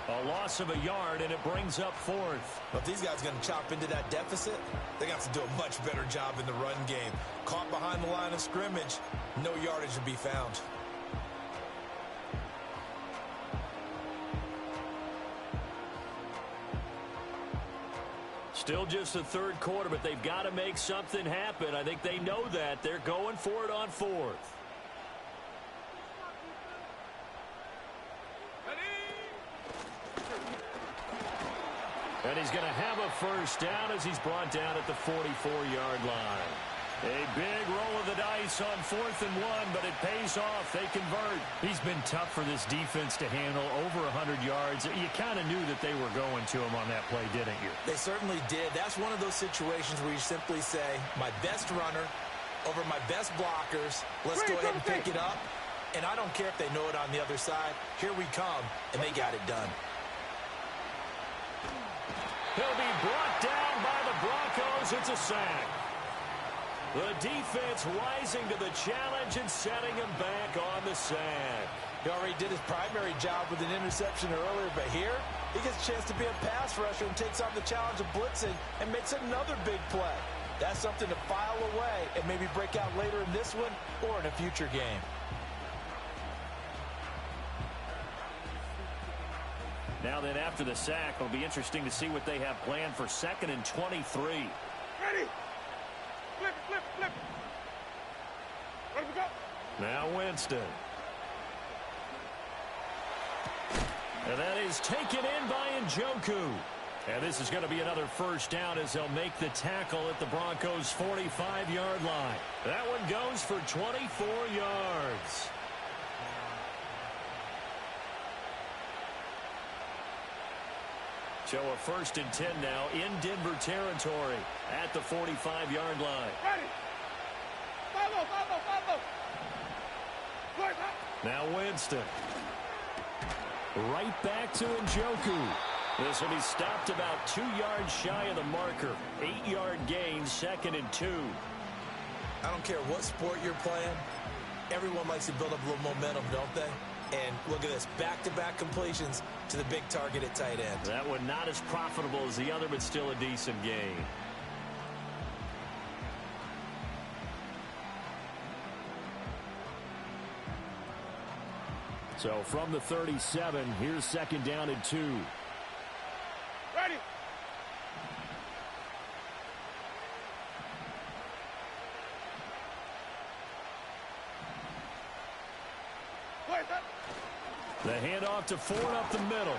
Speaker 1: A loss of a yard, and it brings up 4th.
Speaker 4: But if these guys are going to chop into that deficit, they got to do a much better job in the run game. Caught behind the line of scrimmage, no yardage to be found.
Speaker 1: Still just the 3rd quarter, but they've got to make something happen. I think they know that. They're going for it on 4th. And he's going to have a 1st down as he's brought down at the 44-yard line. A big roll of the dice on 4th and 1, but it pays off. They convert.
Speaker 5: He's been tough for this defense to handle, over 100 yards. You kind of knew that they were going to him on that play, didn't you?
Speaker 3: They certainly did. That's one of those situations where you simply say, my best runner over my best blockers. Let's go ahead and pick it up. And I don't care if they know it on the other side. Here we come, and they got it done.
Speaker 1: He'll be brought down by the Broncos. It's a sack. The defense rising to the challenge and setting him back on the sack.
Speaker 3: He already did his primary job with an interception earlier, but here he gets a chance to be a pass rusher and takes on the challenge of blitzing and makes another big play. That's something to file away and maybe break out later in this one or in a future game.
Speaker 1: Now then, after the sack, it'll be interesting to see what they have planned for 2nd and 23.
Speaker 2: Ready. Flip, flip, flip. Ready to go.
Speaker 1: Now Winston. And that is taken in by Njoku. And this is going to be another first down as they'll make the tackle at the Broncos' 45-yard line. That one goes for 24 yards. So a 1st and 10 now in Denver territory at the 45-yard line.
Speaker 2: Ready. Follow, follow, follow. Right,
Speaker 1: now Winston. Right back to Njoku. This will be stopped about 2 yards shy of the marker. 8-yard gain, 2nd and 2.
Speaker 3: I don't care what sport you're playing. Everyone likes to build up a little momentum, don't they? And look at this, back-to-back completions to the big target at tight end.
Speaker 1: That one not as profitable as the other, but still a decent gain. So from the 37, here's 2nd down and 2.
Speaker 2: ready. Right, that.
Speaker 1: The handoff to Ford up the middle.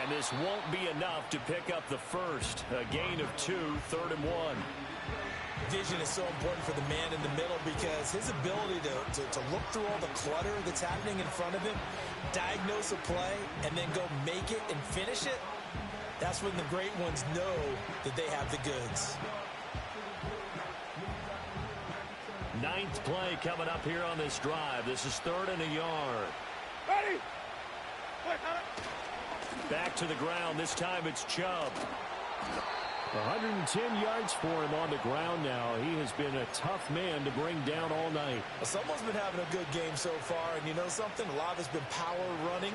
Speaker 1: And this won't be enough to pick up the first. A gain of 2, 3rd and 1.
Speaker 3: Vision is so important for the man in the middle because his ability to look through all the clutter that's happening in front of him, diagnose a play, and then go make it and finish it, that's when the great ones know that they have the goods.
Speaker 1: 9th play coming up here on this drive. This is 3rd and a yard.
Speaker 2: Ready. Right, now.
Speaker 1: Back to the ground. This time it's Chubb.
Speaker 5: 110 yards for him on the ground now. He has been a tough man to bring down all night.
Speaker 3: Well, someone's been having a good game so far, and you know something? A lot of it's been power running.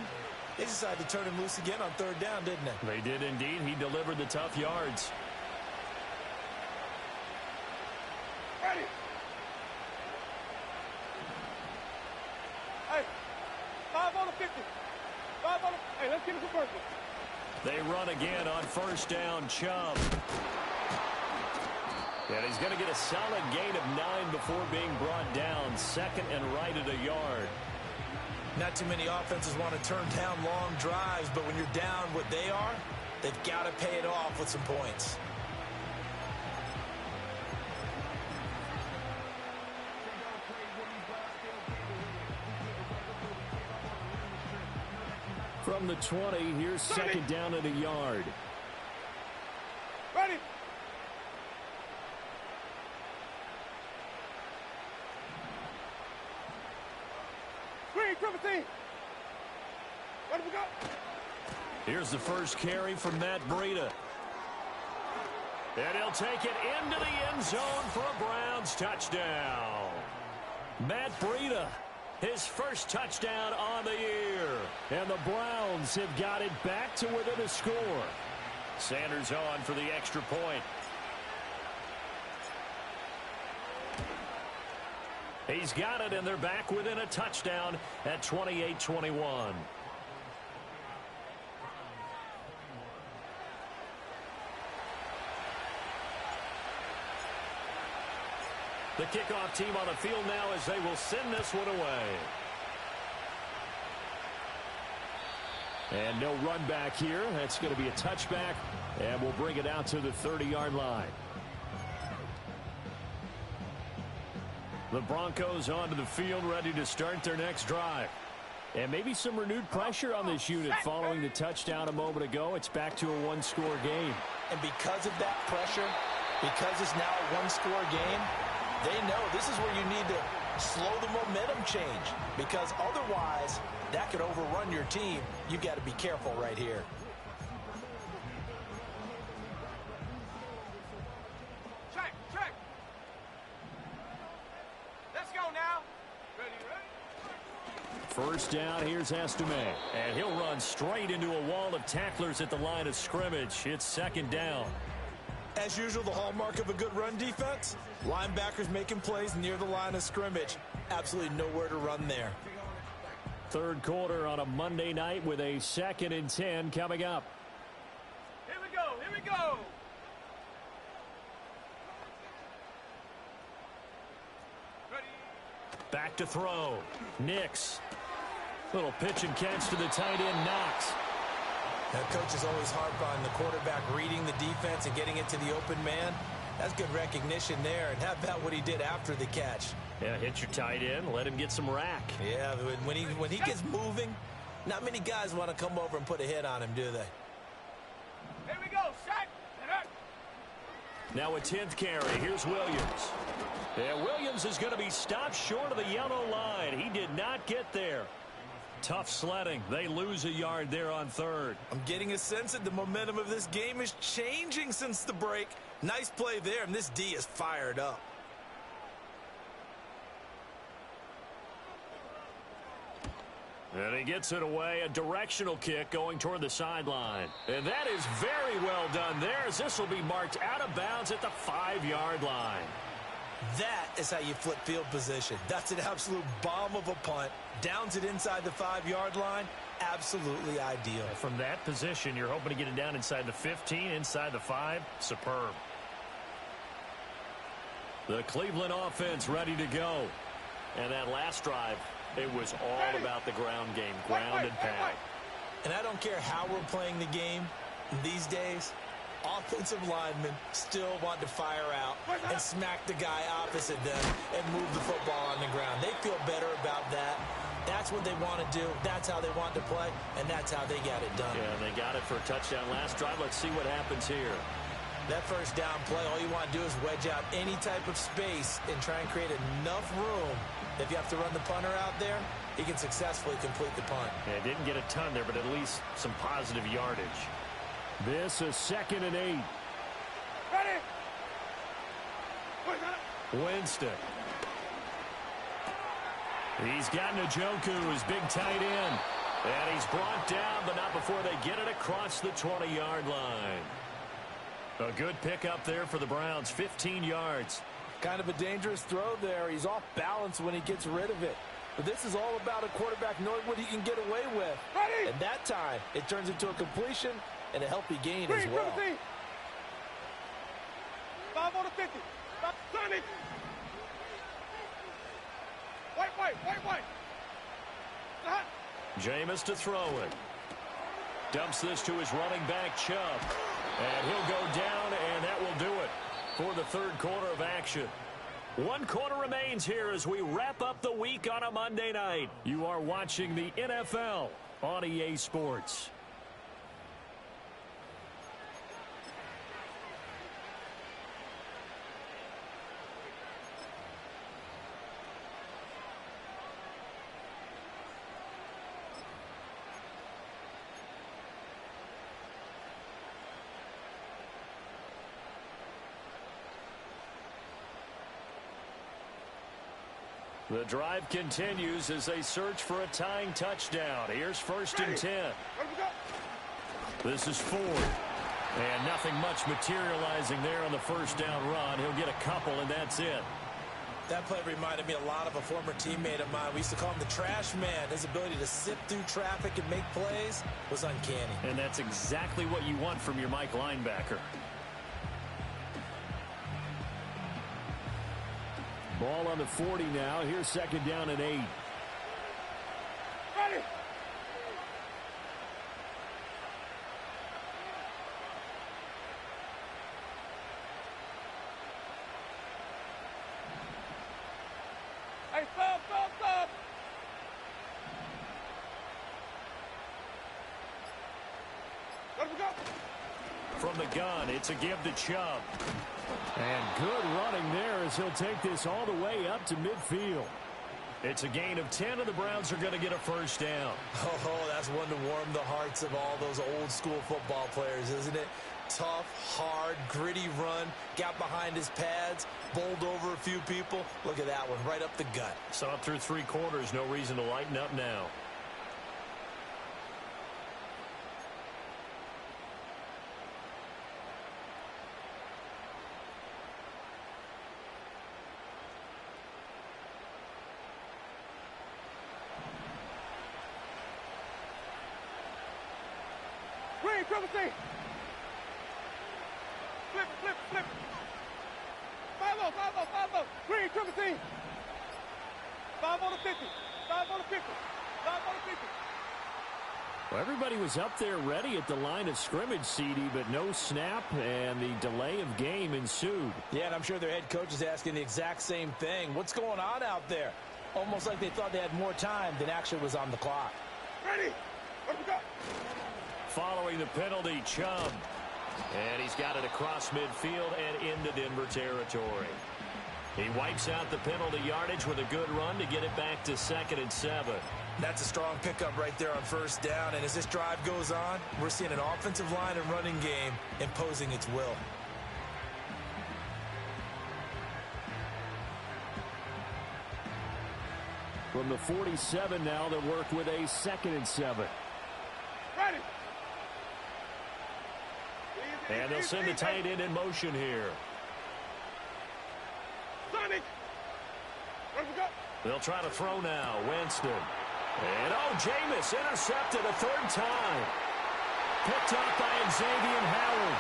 Speaker 3: They decided to turn him loose again on 3rd down, didn't they?
Speaker 1: They did indeed. He delivered the tough yards.
Speaker 2: Ready. Hey, 5 on the 50. 5 on the. Hey, let's get it for Berkeley.
Speaker 1: They run again on 1st down. Chubb. And he's going to get a solid gain of 9 before being brought down. 2nd and right at a yard.
Speaker 3: Not too many offenses want to turn down long drives, but when you're down what they are, they've got to pay it off with some points.
Speaker 5: From the 20, here's 2nd down at a yard.
Speaker 2: Ready. Green, triple team. Ready to go.
Speaker 1: Here's the first carry from Matt Breida. And he'll take it into the end zone for a Browns touchdown. Matt Breida, his first touchdown on the year.
Speaker 5: And the Browns have got it back to within a score.
Speaker 1: Sanders on for the extra point. He's got it, and they're back within a touchdown at 28-21. The kickoff team on the field now as they will send this one away.
Speaker 5: And no run back here. That's going to be a touchback, and we'll bring it out to the 30-yard line. The Broncos onto the field, ready to start their next drive. And maybe some renewed pressure on this unit following the touchdown a moment ago. It's back to a one-score game.
Speaker 3: And because of that pressure, because it's now a one-score game, they know this is where you need to slow the momentum change. Because otherwise, that could overrun your team. You've got to be careful right here.
Speaker 2: Check. Let's go now. Ready?
Speaker 1: First down, here's Estime. And he'll run straight into a wall of tacklers at the line of scrimmage. It's second down.
Speaker 4: As usual, the hallmark of a good run defense, linebackers making plays near the line of scrimmage. Absolutely nowhere to run there.
Speaker 1: Third quarter on a Monday night with a 2nd and 10 coming up.
Speaker 2: Here we go. Ready?
Speaker 1: Back to throw. Nix. Little pitch and catch to the tight end, Knox.
Speaker 3: Now, coaches always harp on the quarterback reading the defense and getting it to the open man. That's good recognition there. And how about what he did after the catch?
Speaker 1: Yeah, hit your tight end, let him get some rack.
Speaker 3: Yeah, when he gets moving, not many guys want to come over and put a hit on him, do they?
Speaker 2: Here we go. Set.
Speaker 1: Now a 10th carry. Here's Williams. Yeah, Williams is going to be stopped short of the yellow line. He did not get there. Tough sledding. They lose a yard there on third.
Speaker 4: I'm getting a sense that the momentum of this game is changing since the break. Nice play there, and this D is fired up.
Speaker 1: And he gets it away, a directional kick going toward the sideline. And that is very well done there, as this will be marked out of bounds at the 5-yard line.
Speaker 3: That is how you flip field position. That's an absolute bomb of a punt. Downs it inside the 5-yard line. Absolutely ideal.
Speaker 1: From that position, you're hoping to get it down inside the 15, inside the 5. Superb. The Cleveland offense ready to go. And that last drive, it was all about the ground game, ground and pound.
Speaker 3: And I don't care how we're playing the game these days, offensive linemen still want to fire out and smack the guy opposite them and move the football on the ground. They feel better about that. That's what they want to do. That's how they want to play, and that's how they got it done.
Speaker 1: Yeah, they got it for a touchdown last drive. Let's see what happens here.
Speaker 3: That first down play, all you want to do is wedge out any type of space and try and create enough room. If you have to run the punter out there, he can successfully complete the punt.
Speaker 1: Yeah, didn't get a ton there, but at least some positive yardage. This is 2nd and 8.
Speaker 2: Ready?
Speaker 1: Winston. He's got Njoku, his big tight end. And he's brought down, but not before they get it across the 20-yard line. A good pickup there for the Browns, 15 yards.
Speaker 4: Kind of a dangerous throw there. He's off balance when he gets rid of it. But this is all about a quarterback knowing what he can get away with.
Speaker 2: Ready?
Speaker 4: And that time, it turns into a completion and a healthy gain as well.
Speaker 2: 5 on the 50. 20. White.
Speaker 1: Jameis to throw it. Dumps this to his running back, Chubb. And he'll go down, and that will do it for the third quarter of action. 1 quarter remains here as we wrap up the week on a Monday night. You are watching the NFL on EA Sports. The drive continues as they search for a tying touchdown. Here's 1st and 10. This is Ford. And nothing much materializing there on the first down run. He'll get a couple, and that's it.
Speaker 3: That play reminded me a lot of a former teammate of mine. We used to call him the trash man. His ability to sift through traffic and make plays was uncanny.
Speaker 1: And that's exactly what you want from your Mike linebacker. Ball on the 40 now. Here's 2nd down and 8.
Speaker 2: Ready? Hey, stop, stop, stop. Let him go.
Speaker 1: From the gun, it's a give to Chubb.
Speaker 5: And good running there as he'll take this all the way up to midfield.
Speaker 1: It's a gain of 10, and the Browns are going to get a first down.
Speaker 3: Oh, that's one to warm the hearts of all those old-school football players, isn't it? Tough, hard, gritty run, got behind his pads, bowled over a few people. Look at that one, right up the gut.
Speaker 1: Saw it through 3 quarters, no reason to lighten up now.
Speaker 2: Green, triple C. Flip it, flip it, flip it. 5-0, 5-0, 5-0. Green, triple C. 5 on the 50. 5 on the 50. 5 on the 50.
Speaker 5: Well, everybody was up there ready at the line of scrimmage, CD, but no snap, and the delay of game ensued.
Speaker 4: Yeah, and I'm sure their head coach is asking the exact same thing. What's going on out there? Almost like they thought they had more time than actually was on the clock.
Speaker 2: Ready. Let me go.
Speaker 1: Following the penalty, Chubb. And he's got it across midfield and into Denver territory. He wipes out the penalty yardage with a good run to get it back to 2nd and 7.
Speaker 3: That's a strong pickup right there on first down. And as this drive goes on, we're seeing an offensive line and running game imposing its will.
Speaker 5: From the 47 now, they'll work with a 2nd and 7.
Speaker 2: Ready.
Speaker 1: And they'll send the tight end in motion here.
Speaker 2: Sonic. Let me go.
Speaker 1: They'll try to throw now. Winston. And, oh, Jameis intercepted a 3rd time. Picked up by Xavier Howard.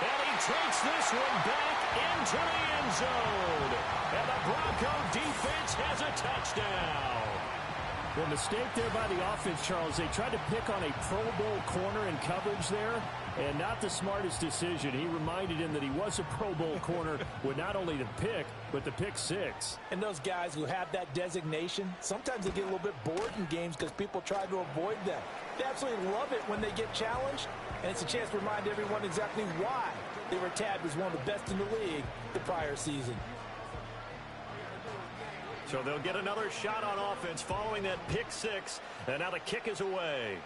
Speaker 1: And he takes this one back into the end zone. And the Bronco defense has a touchdown.
Speaker 5: The mistake there by the offense, Charles, they tried to pick on a Pro Bowl corner in coverage there, and not the smartest decision. He reminded him that he was a Pro Bowl corner with not only the pick, but the pick 6.
Speaker 4: And those guys who have that designation, sometimes they get a little bit bored in games because people try to avoid them. They absolutely love it when they get challenged, and it's a chance to remind everyone exactly why they were tabbed as one of the best in the league the prior season.
Speaker 1: So they'll get another shot on offense following that pick 6, and now the kick is away.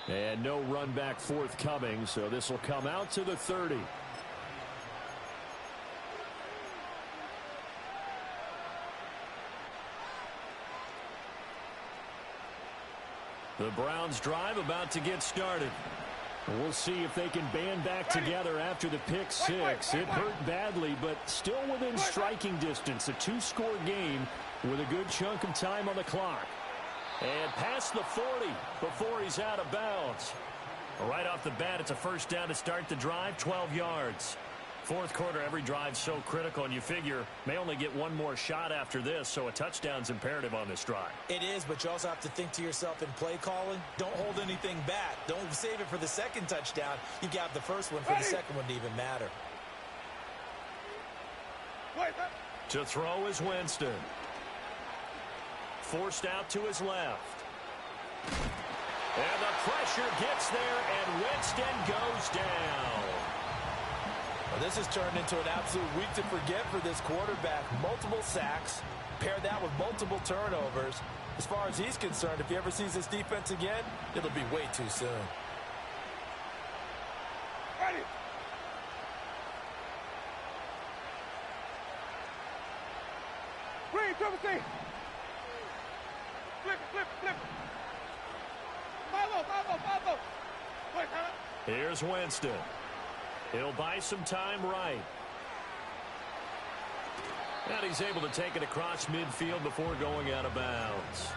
Speaker 5: And no run back forthcoming, so this will come out to the 30. The Browns drive about to get started. We'll see if they can band back together after the pick 6. It hurt badly, but still within striking distance. A 2-score game with a good chunk of time on the clock.
Speaker 1: And past the 40 before he's out of bounds. Right off the bat, it's a first down to start the drive, 12 yards. 4th quarter, every drive's so critical, and you figure may only get one more shot after this, so a touchdown's imperative on this drive.
Speaker 3: It is, but you also have to think to yourself in play calling, don't hold anything back. Don't save it for the 2nd touchdown. You got the 1st one for the 2nd one to even matter.
Speaker 1: To throw is Winston. Forced out to his left. And the pressure gets there, and Winston goes down.
Speaker 4: Well, this has turned into an absolute week to forget for this quarterback. Multiple sacks, pair that with multiple turnovers. As far as he's concerned, if he ever sees this defense again, it'll be way too soon.
Speaker 2: Ready. Green, triple C. Flip it, flip it, flip it. 5-0, 5-0, 5-0. Wait, huh?
Speaker 1: Here's Winston. He'll buy some time right. And he's able to take it across midfield before going out of bounds.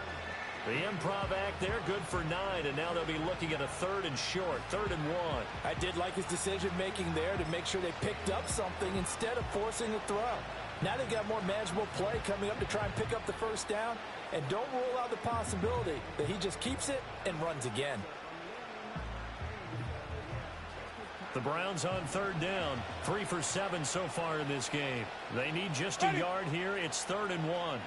Speaker 1: The improv act there, good for 9, and now they'll be looking at a 3rd and short, 3rd and 1.
Speaker 4: I did like his decision-making there to make sure they picked up something instead of forcing a throw. Now they got more manageable play coming up to try and pick up the 1st down, and don't rule out the possibility that he just keeps it and runs again.
Speaker 1: The Browns on third down. 3 for 7 so far in this game. They need just a yard here. It's 3rd and 1.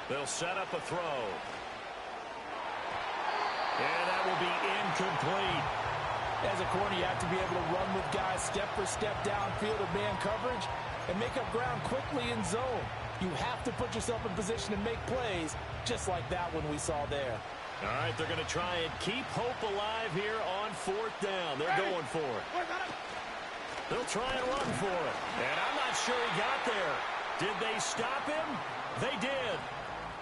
Speaker 1: They'll set up a throw. And that will be incomplete.
Speaker 3: As a corner, you have to be able to run with guys step for step downfield of man coverage and make up ground quickly in zone. You have to put yourself in position to make plays, just like that one we saw there.
Speaker 1: All right, they're going to try and keep hope alive here on 4th down. They're going for it. They'll try and run for it. And I'm not sure he got there. Did they stop him? They did.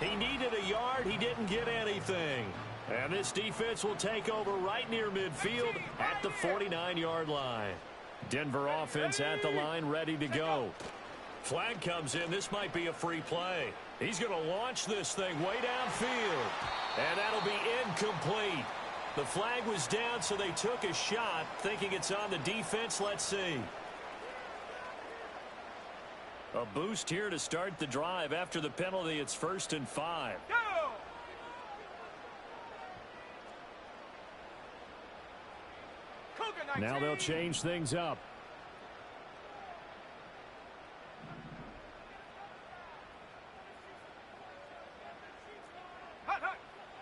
Speaker 1: He needed a yard. He didn't get anything. And this defense will take over right near midfield at the 49-yard line. Denver offense at the line, ready to go. Flag comes in. This might be a free play. He's going to launch this thing way downfield. And that'll be incomplete. The flag was down, so they took a shot, thinking it's on the defense. Let's see. A boost here to start the drive. After the penalty, it's 1st and 5.
Speaker 5: Now they'll change things up.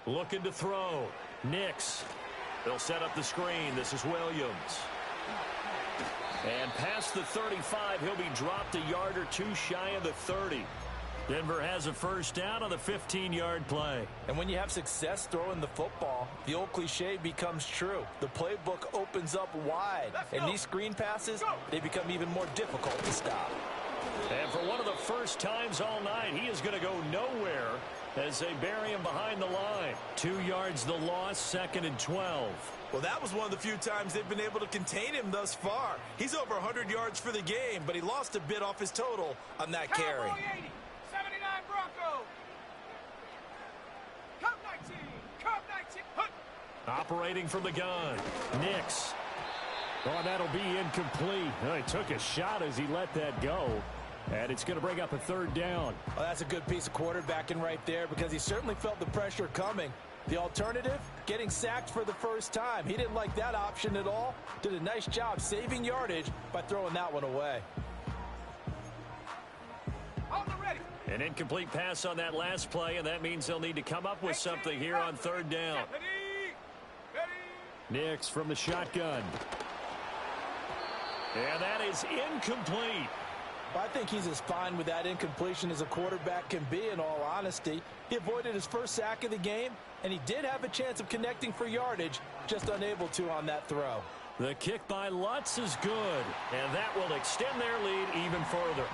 Speaker 1: Looking to throw. Nix. They'll set up the screen. This is Williams. And past the 35, he'll be dropped a yard or two shy of the 30. Denver has a first down on the 15-yard play.
Speaker 3: And when you have success throwing the football, the old cliche becomes true. The playbook opens up wide. And these screen passes, they become even more difficult to stop.
Speaker 1: And for one of the first times all night, he is going to go nowhere as they bury him behind the line. 2 yards the loss, 2nd and 12.
Speaker 4: Well, that was one of the few times they've been able to contain him thus far. He's over 100 yards for the game, but he lost a bit off his total on that carry.
Speaker 2: 79 Broncos. Cup 19. Cup 19.
Speaker 1: Operating from the gun. Nix.
Speaker 5: Oh, that'll be incomplete. He took a shot as he let that go. And it's going to bring up a 3rd down.
Speaker 3: Well, that's a good piece of quarterbacking right there because he certainly felt the pressure coming. The alternative, getting sacked for the first time. He didn't like that option at all. Did a nice job saving yardage by throwing that one away.
Speaker 1: An incomplete pass on that last play, and that means they'll need to come up with something here on 3rd down.
Speaker 5: Nix from the shotgun.
Speaker 1: And that is incomplete.
Speaker 3: I think he's as fine with that incompletion as a quarterback can be, in all honesty. He avoided his first sack of the game, and he did have a chance of connecting for yardage, just unable to on that throw.
Speaker 1: The kick by Lutz is good, and that will extend their lead even further.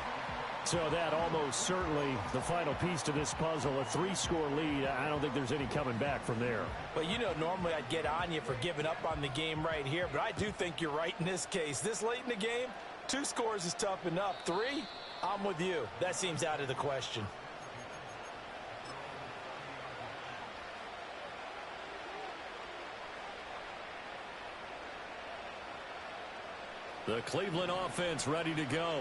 Speaker 5: So that almost certainly the final piece to this puzzle, a 3-score lead. I don't think there's any coming back from there.
Speaker 3: Well, you know, normally I'd get on you for giving up on the game right here, but I do think you're right in this case. This late in the game, 2 scores is tough enough. 3, I'm with you. That seems out of the question.
Speaker 1: The Cleveland offense ready to go.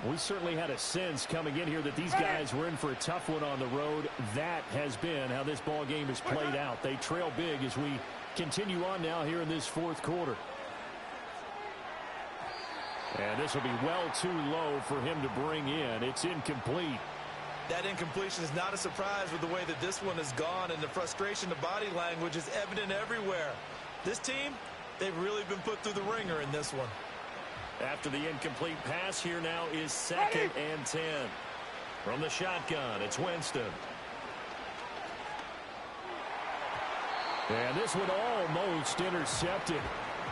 Speaker 5: We certainly had a sense coming in here that these guys were in for a tough one on the road. That has been how this ball game has played out. They trail big as we continue on now here in this 4th quarter. And this will be well too low for him to bring in. It's incomplete.
Speaker 4: That incompletion is not a surprise with the way that this one has gone, and the frustration of body language is evident everywhere. This team, they've really been put through the ringer in this one.
Speaker 1: After the incomplete pass, here now is 2nd and 10. From the shotgun, it's Winston.
Speaker 5: And this one almost intercepted.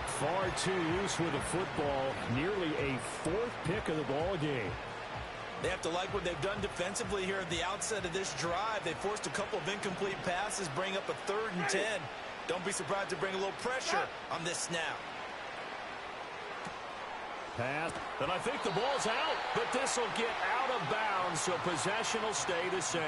Speaker 5: Far too loose with the football. Nearly a 4th pick of the ball game.
Speaker 4: They have to like what they've done defensively here at the outset of this drive. They forced a couple of incomplete passes, bring up a 3rd and 10. Don't be surprised to bring a little pressure on this snap.
Speaker 1: Pass, and I think the ball's out, but this will get out of bounds, so possession will stay the same.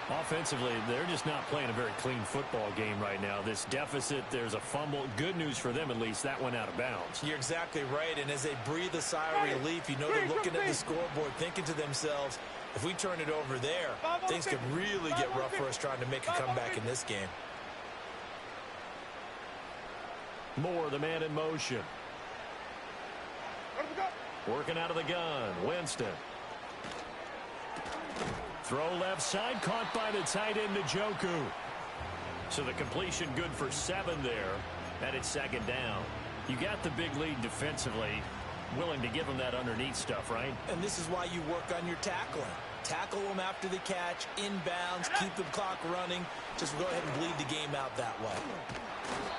Speaker 1: Offensively, they're just not playing a very clean football game right now. This deficit, there's a fumble. Good news for them, at least. That went out of bounds.
Speaker 3: You're exactly right, and as they breathe a sigh of relief, you know they're looking at the scoreboard, thinking to themselves, if we turn it over there, things could really get rough for us trying to make a comeback in this game.
Speaker 1: Moore, the man in motion. Working out of the gun. Winston. Throw left side. Caught by the tight end, Njoku. So the completion good for 7 there. And it's second down. You got the big lead defensively. Willing to give them that underneath stuff, right?
Speaker 3: And this is why you work on your tackling. Tackle them after the catch, inbounds, keep the clock running. Just go ahead and bleed the game out that way.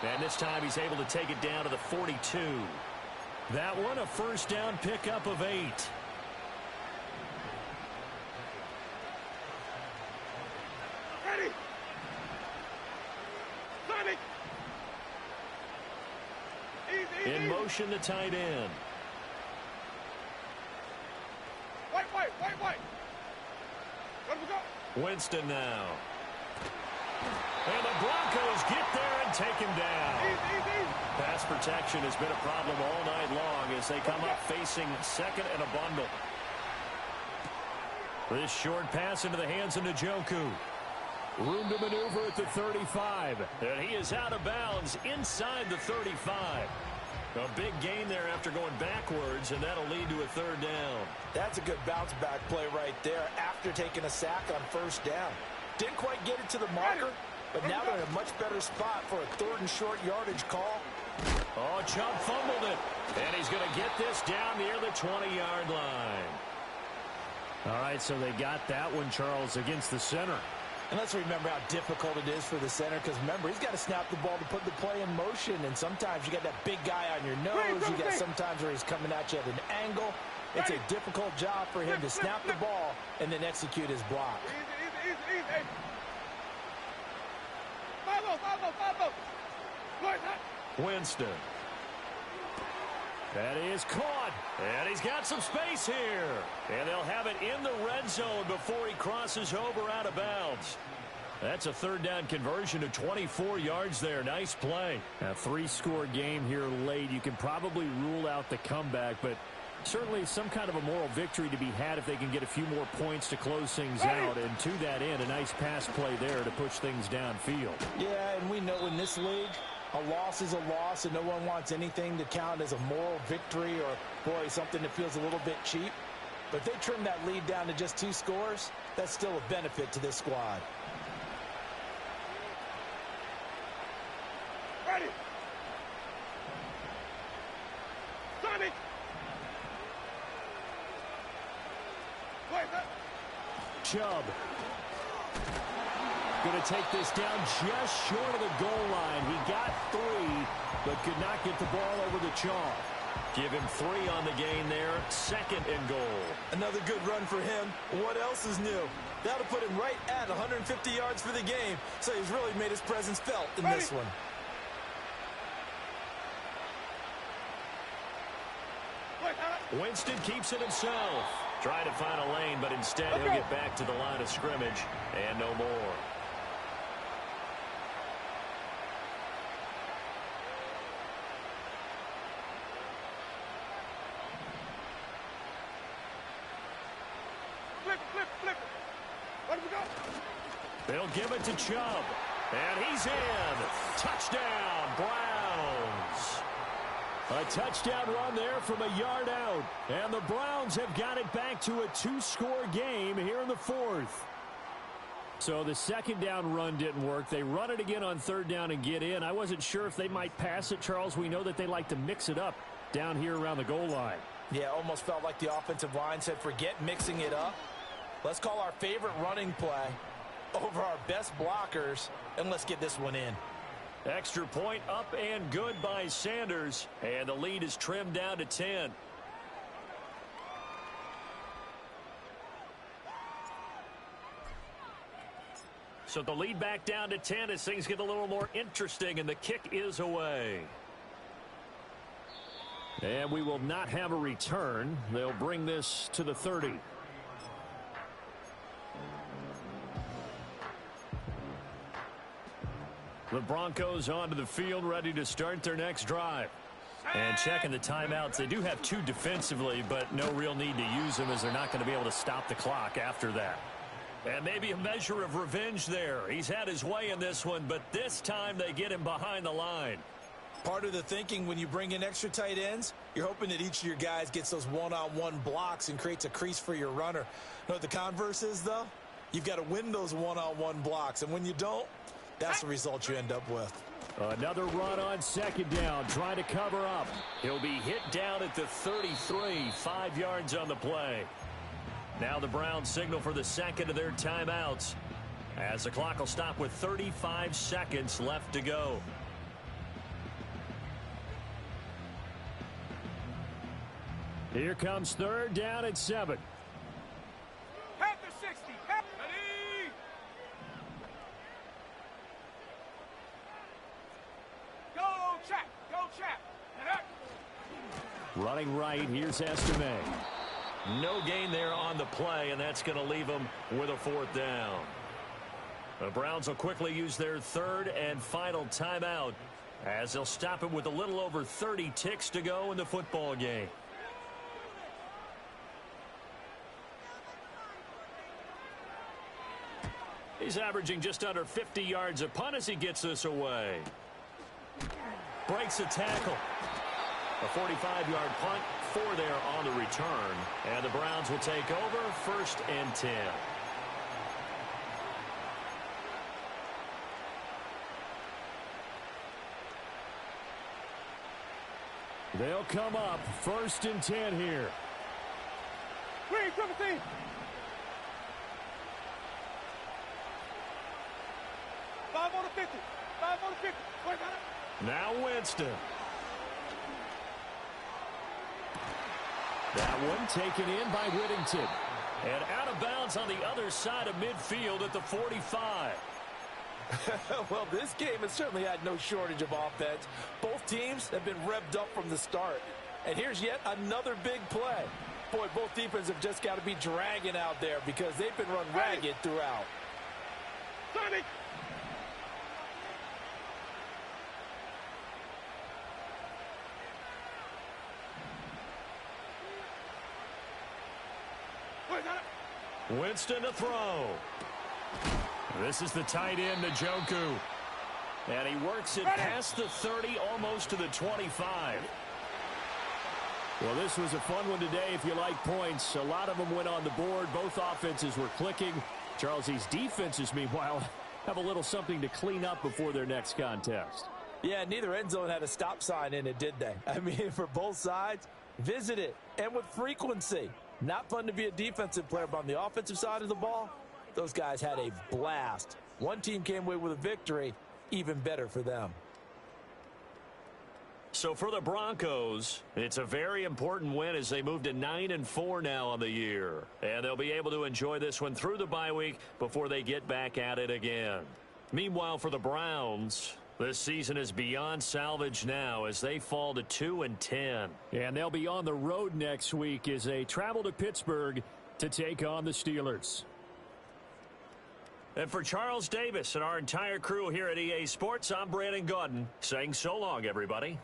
Speaker 1: And this time he's able to take it down to the 42. That one a first down pickup of 8.
Speaker 2: Ready. Sonic. Easy.
Speaker 1: In motion, the tight end.
Speaker 2: White. Let him go.
Speaker 1: Winston now. And the Broncos get there and take him down.
Speaker 2: Easy.
Speaker 1: Pass protection has been a problem all night long as they come up facing second and a bundle. This short pass into the hands of Njoku. Room to maneuver at the 35. And he is out of bounds inside the 35. A big gain there after going backwards, and that'll lead to a third down.
Speaker 3: That's a good bounce-back play right there after taking a sack on first down. Didn't quite get it to the marker, but now they're in a much better spot for a 3rd and short yardage call.
Speaker 1: Oh, Chubb fumbled it, and he's going to get this down near the 20-yard line. All right, so they got that one, Charles, against the center.
Speaker 3: And let's remember how difficult it is for the center, because remember, he's got to snap the ball to put the play in motion, and sometimes you got that big guy on your nose. You got sometimes where he's coming at you at an angle. It's a difficult job for him to snap the ball and then execute his block.
Speaker 2: Easy. Follow.
Speaker 1: Winston. That is caught, and he's got some space here. And they'll have it in the red zone before he crosses over out of bounds. That's a third down conversion of 24 yards there. Nice play. A 3-score game here late. You can probably rule out the comeback, but certainly some kind of a moral victory to be had if they can get a few more points to close things out. And to that end, a nice pass play there to push things downfield.
Speaker 3: Yeah, and we know in this league, a loss is a loss, and no one wants anything to count as a moral victory or, boy, something that feels a little bit cheap. But if they trim that lead down to just 2 scores, that's still a benefit to this squad.
Speaker 2: Ready. Sonic.
Speaker 1: Chubb. Going to take this down just short of the goal line. He got 3, but could not get the ball over the chalk. Give him 3 on the gain there. 2nd and goal.
Speaker 3: Another good run for him. What else is new? That'll put him right at 150 yards for the game. So he's really made his presence felt in this one.
Speaker 1: Winston keeps it himself. Trying to find a lane, but instead he'll get back to the line of scrimmage and no more.
Speaker 2: Flip. Let him go.
Speaker 1: They'll give it to Chubb. And he's in. Touchdown, Browns. A touchdown run there from a yard out. And the Browns have got it back to a 2-score game here in the 4th. So the second down run didn't work. They run it again on 3rd down and get in. I wasn't sure if they might pass it, Charles. We know that they like to mix it up down here around the goal line.
Speaker 3: Yeah, almost felt like the offensive line said, forget mixing it up. Let's call our favorite running play over our best blockers, and let's get this one in.
Speaker 1: Extra point up and good by Sanders, and the lead is trimmed down to 10. So the lead back down to 10 as things get a little more interesting, and the kick is away. And we will not have a return. They'll bring this to the 30. The Broncos onto the field, ready to start their next drive. And checking the timeouts. They do have 2 defensively, but no real need to use them as they're not going to be able to stop the clock after that. And maybe a measure of revenge there. He's had his way in this one, but this time they get him behind the line.
Speaker 3: Part of the thinking when you bring in extra tight ends, you're hoping that each of your guys gets those one-on-one blocks and creates a crease for your runner. You know what the converse is, though? You've got to win those one-on-one blocks, and when you don't, that's the result you end up with.
Speaker 5: Another run on second down, trying to cover up.
Speaker 1: He'll be hit down at the 33, 5 yards on the play. Now the Browns signal for the second of their timeouts, as the clock will stop with 35 seconds left to go.
Speaker 5: Here comes third down at 7.
Speaker 2: Half the 60. Ready. Go, Chap. Go, Chap.
Speaker 5: Running right, here's Estime.
Speaker 1: No gain there on the play, and that's going to leave them with a fourth down. The Browns will quickly use their third and final timeout, as they'll stop it with a little over 30 ticks to go in the football game. He's averaging just under 50 yards a punt as he gets this away. Breaks a tackle. A 45-yard punt, 4 there on the return. And the Browns will take over, 1st and 10.
Speaker 5: They'll come up, 1st and 10 here.
Speaker 2: Green, triple team. Five on the 50. 5 on the 50. Wait, got it.
Speaker 1: Now Winston.
Speaker 5: That one taken in by Whittington.
Speaker 1: And out of bounds on the other side of midfield at the 45.
Speaker 4: Well, this game has certainly had no shortage of offense. Both teams have been revved up from the start. And here's yet another big play. Boy, both defenses have just got to be dragging out there because they've been run ragged throughout.
Speaker 2: Sonny.
Speaker 1: Winston to throw. This is the tight end, Njoku. And he works it past the 30, almost to the 25.
Speaker 5: Well, this was a fun one today if you like points. A lot of them went on the board. Both offenses were clicking. Charles, these defenses, meanwhile, have a little something to clean up before their next contest.
Speaker 3: Yeah, neither end zone had a stop sign in it, did they? I mean, for both sides, visit it, and with frequency. Not fun to be a defensive player, but on the offensive side of the ball, those guys had a blast. One team came away with a victory, even better for them.
Speaker 1: So for the Broncos, it's a very important win as they move to 9-4 now on the year. And they'll be able to enjoy this one through the bye week before they get back at it again. Meanwhile, for the Browns, this season is beyond salvage now as they fall to 2-10.
Speaker 5: And they'll be on the road next week as they travel to Pittsburgh to take on the Steelers.
Speaker 1: And for Charles Davis and our entire crew here at EA Sports, I'm Brandon Gaudin saying so long, everybody.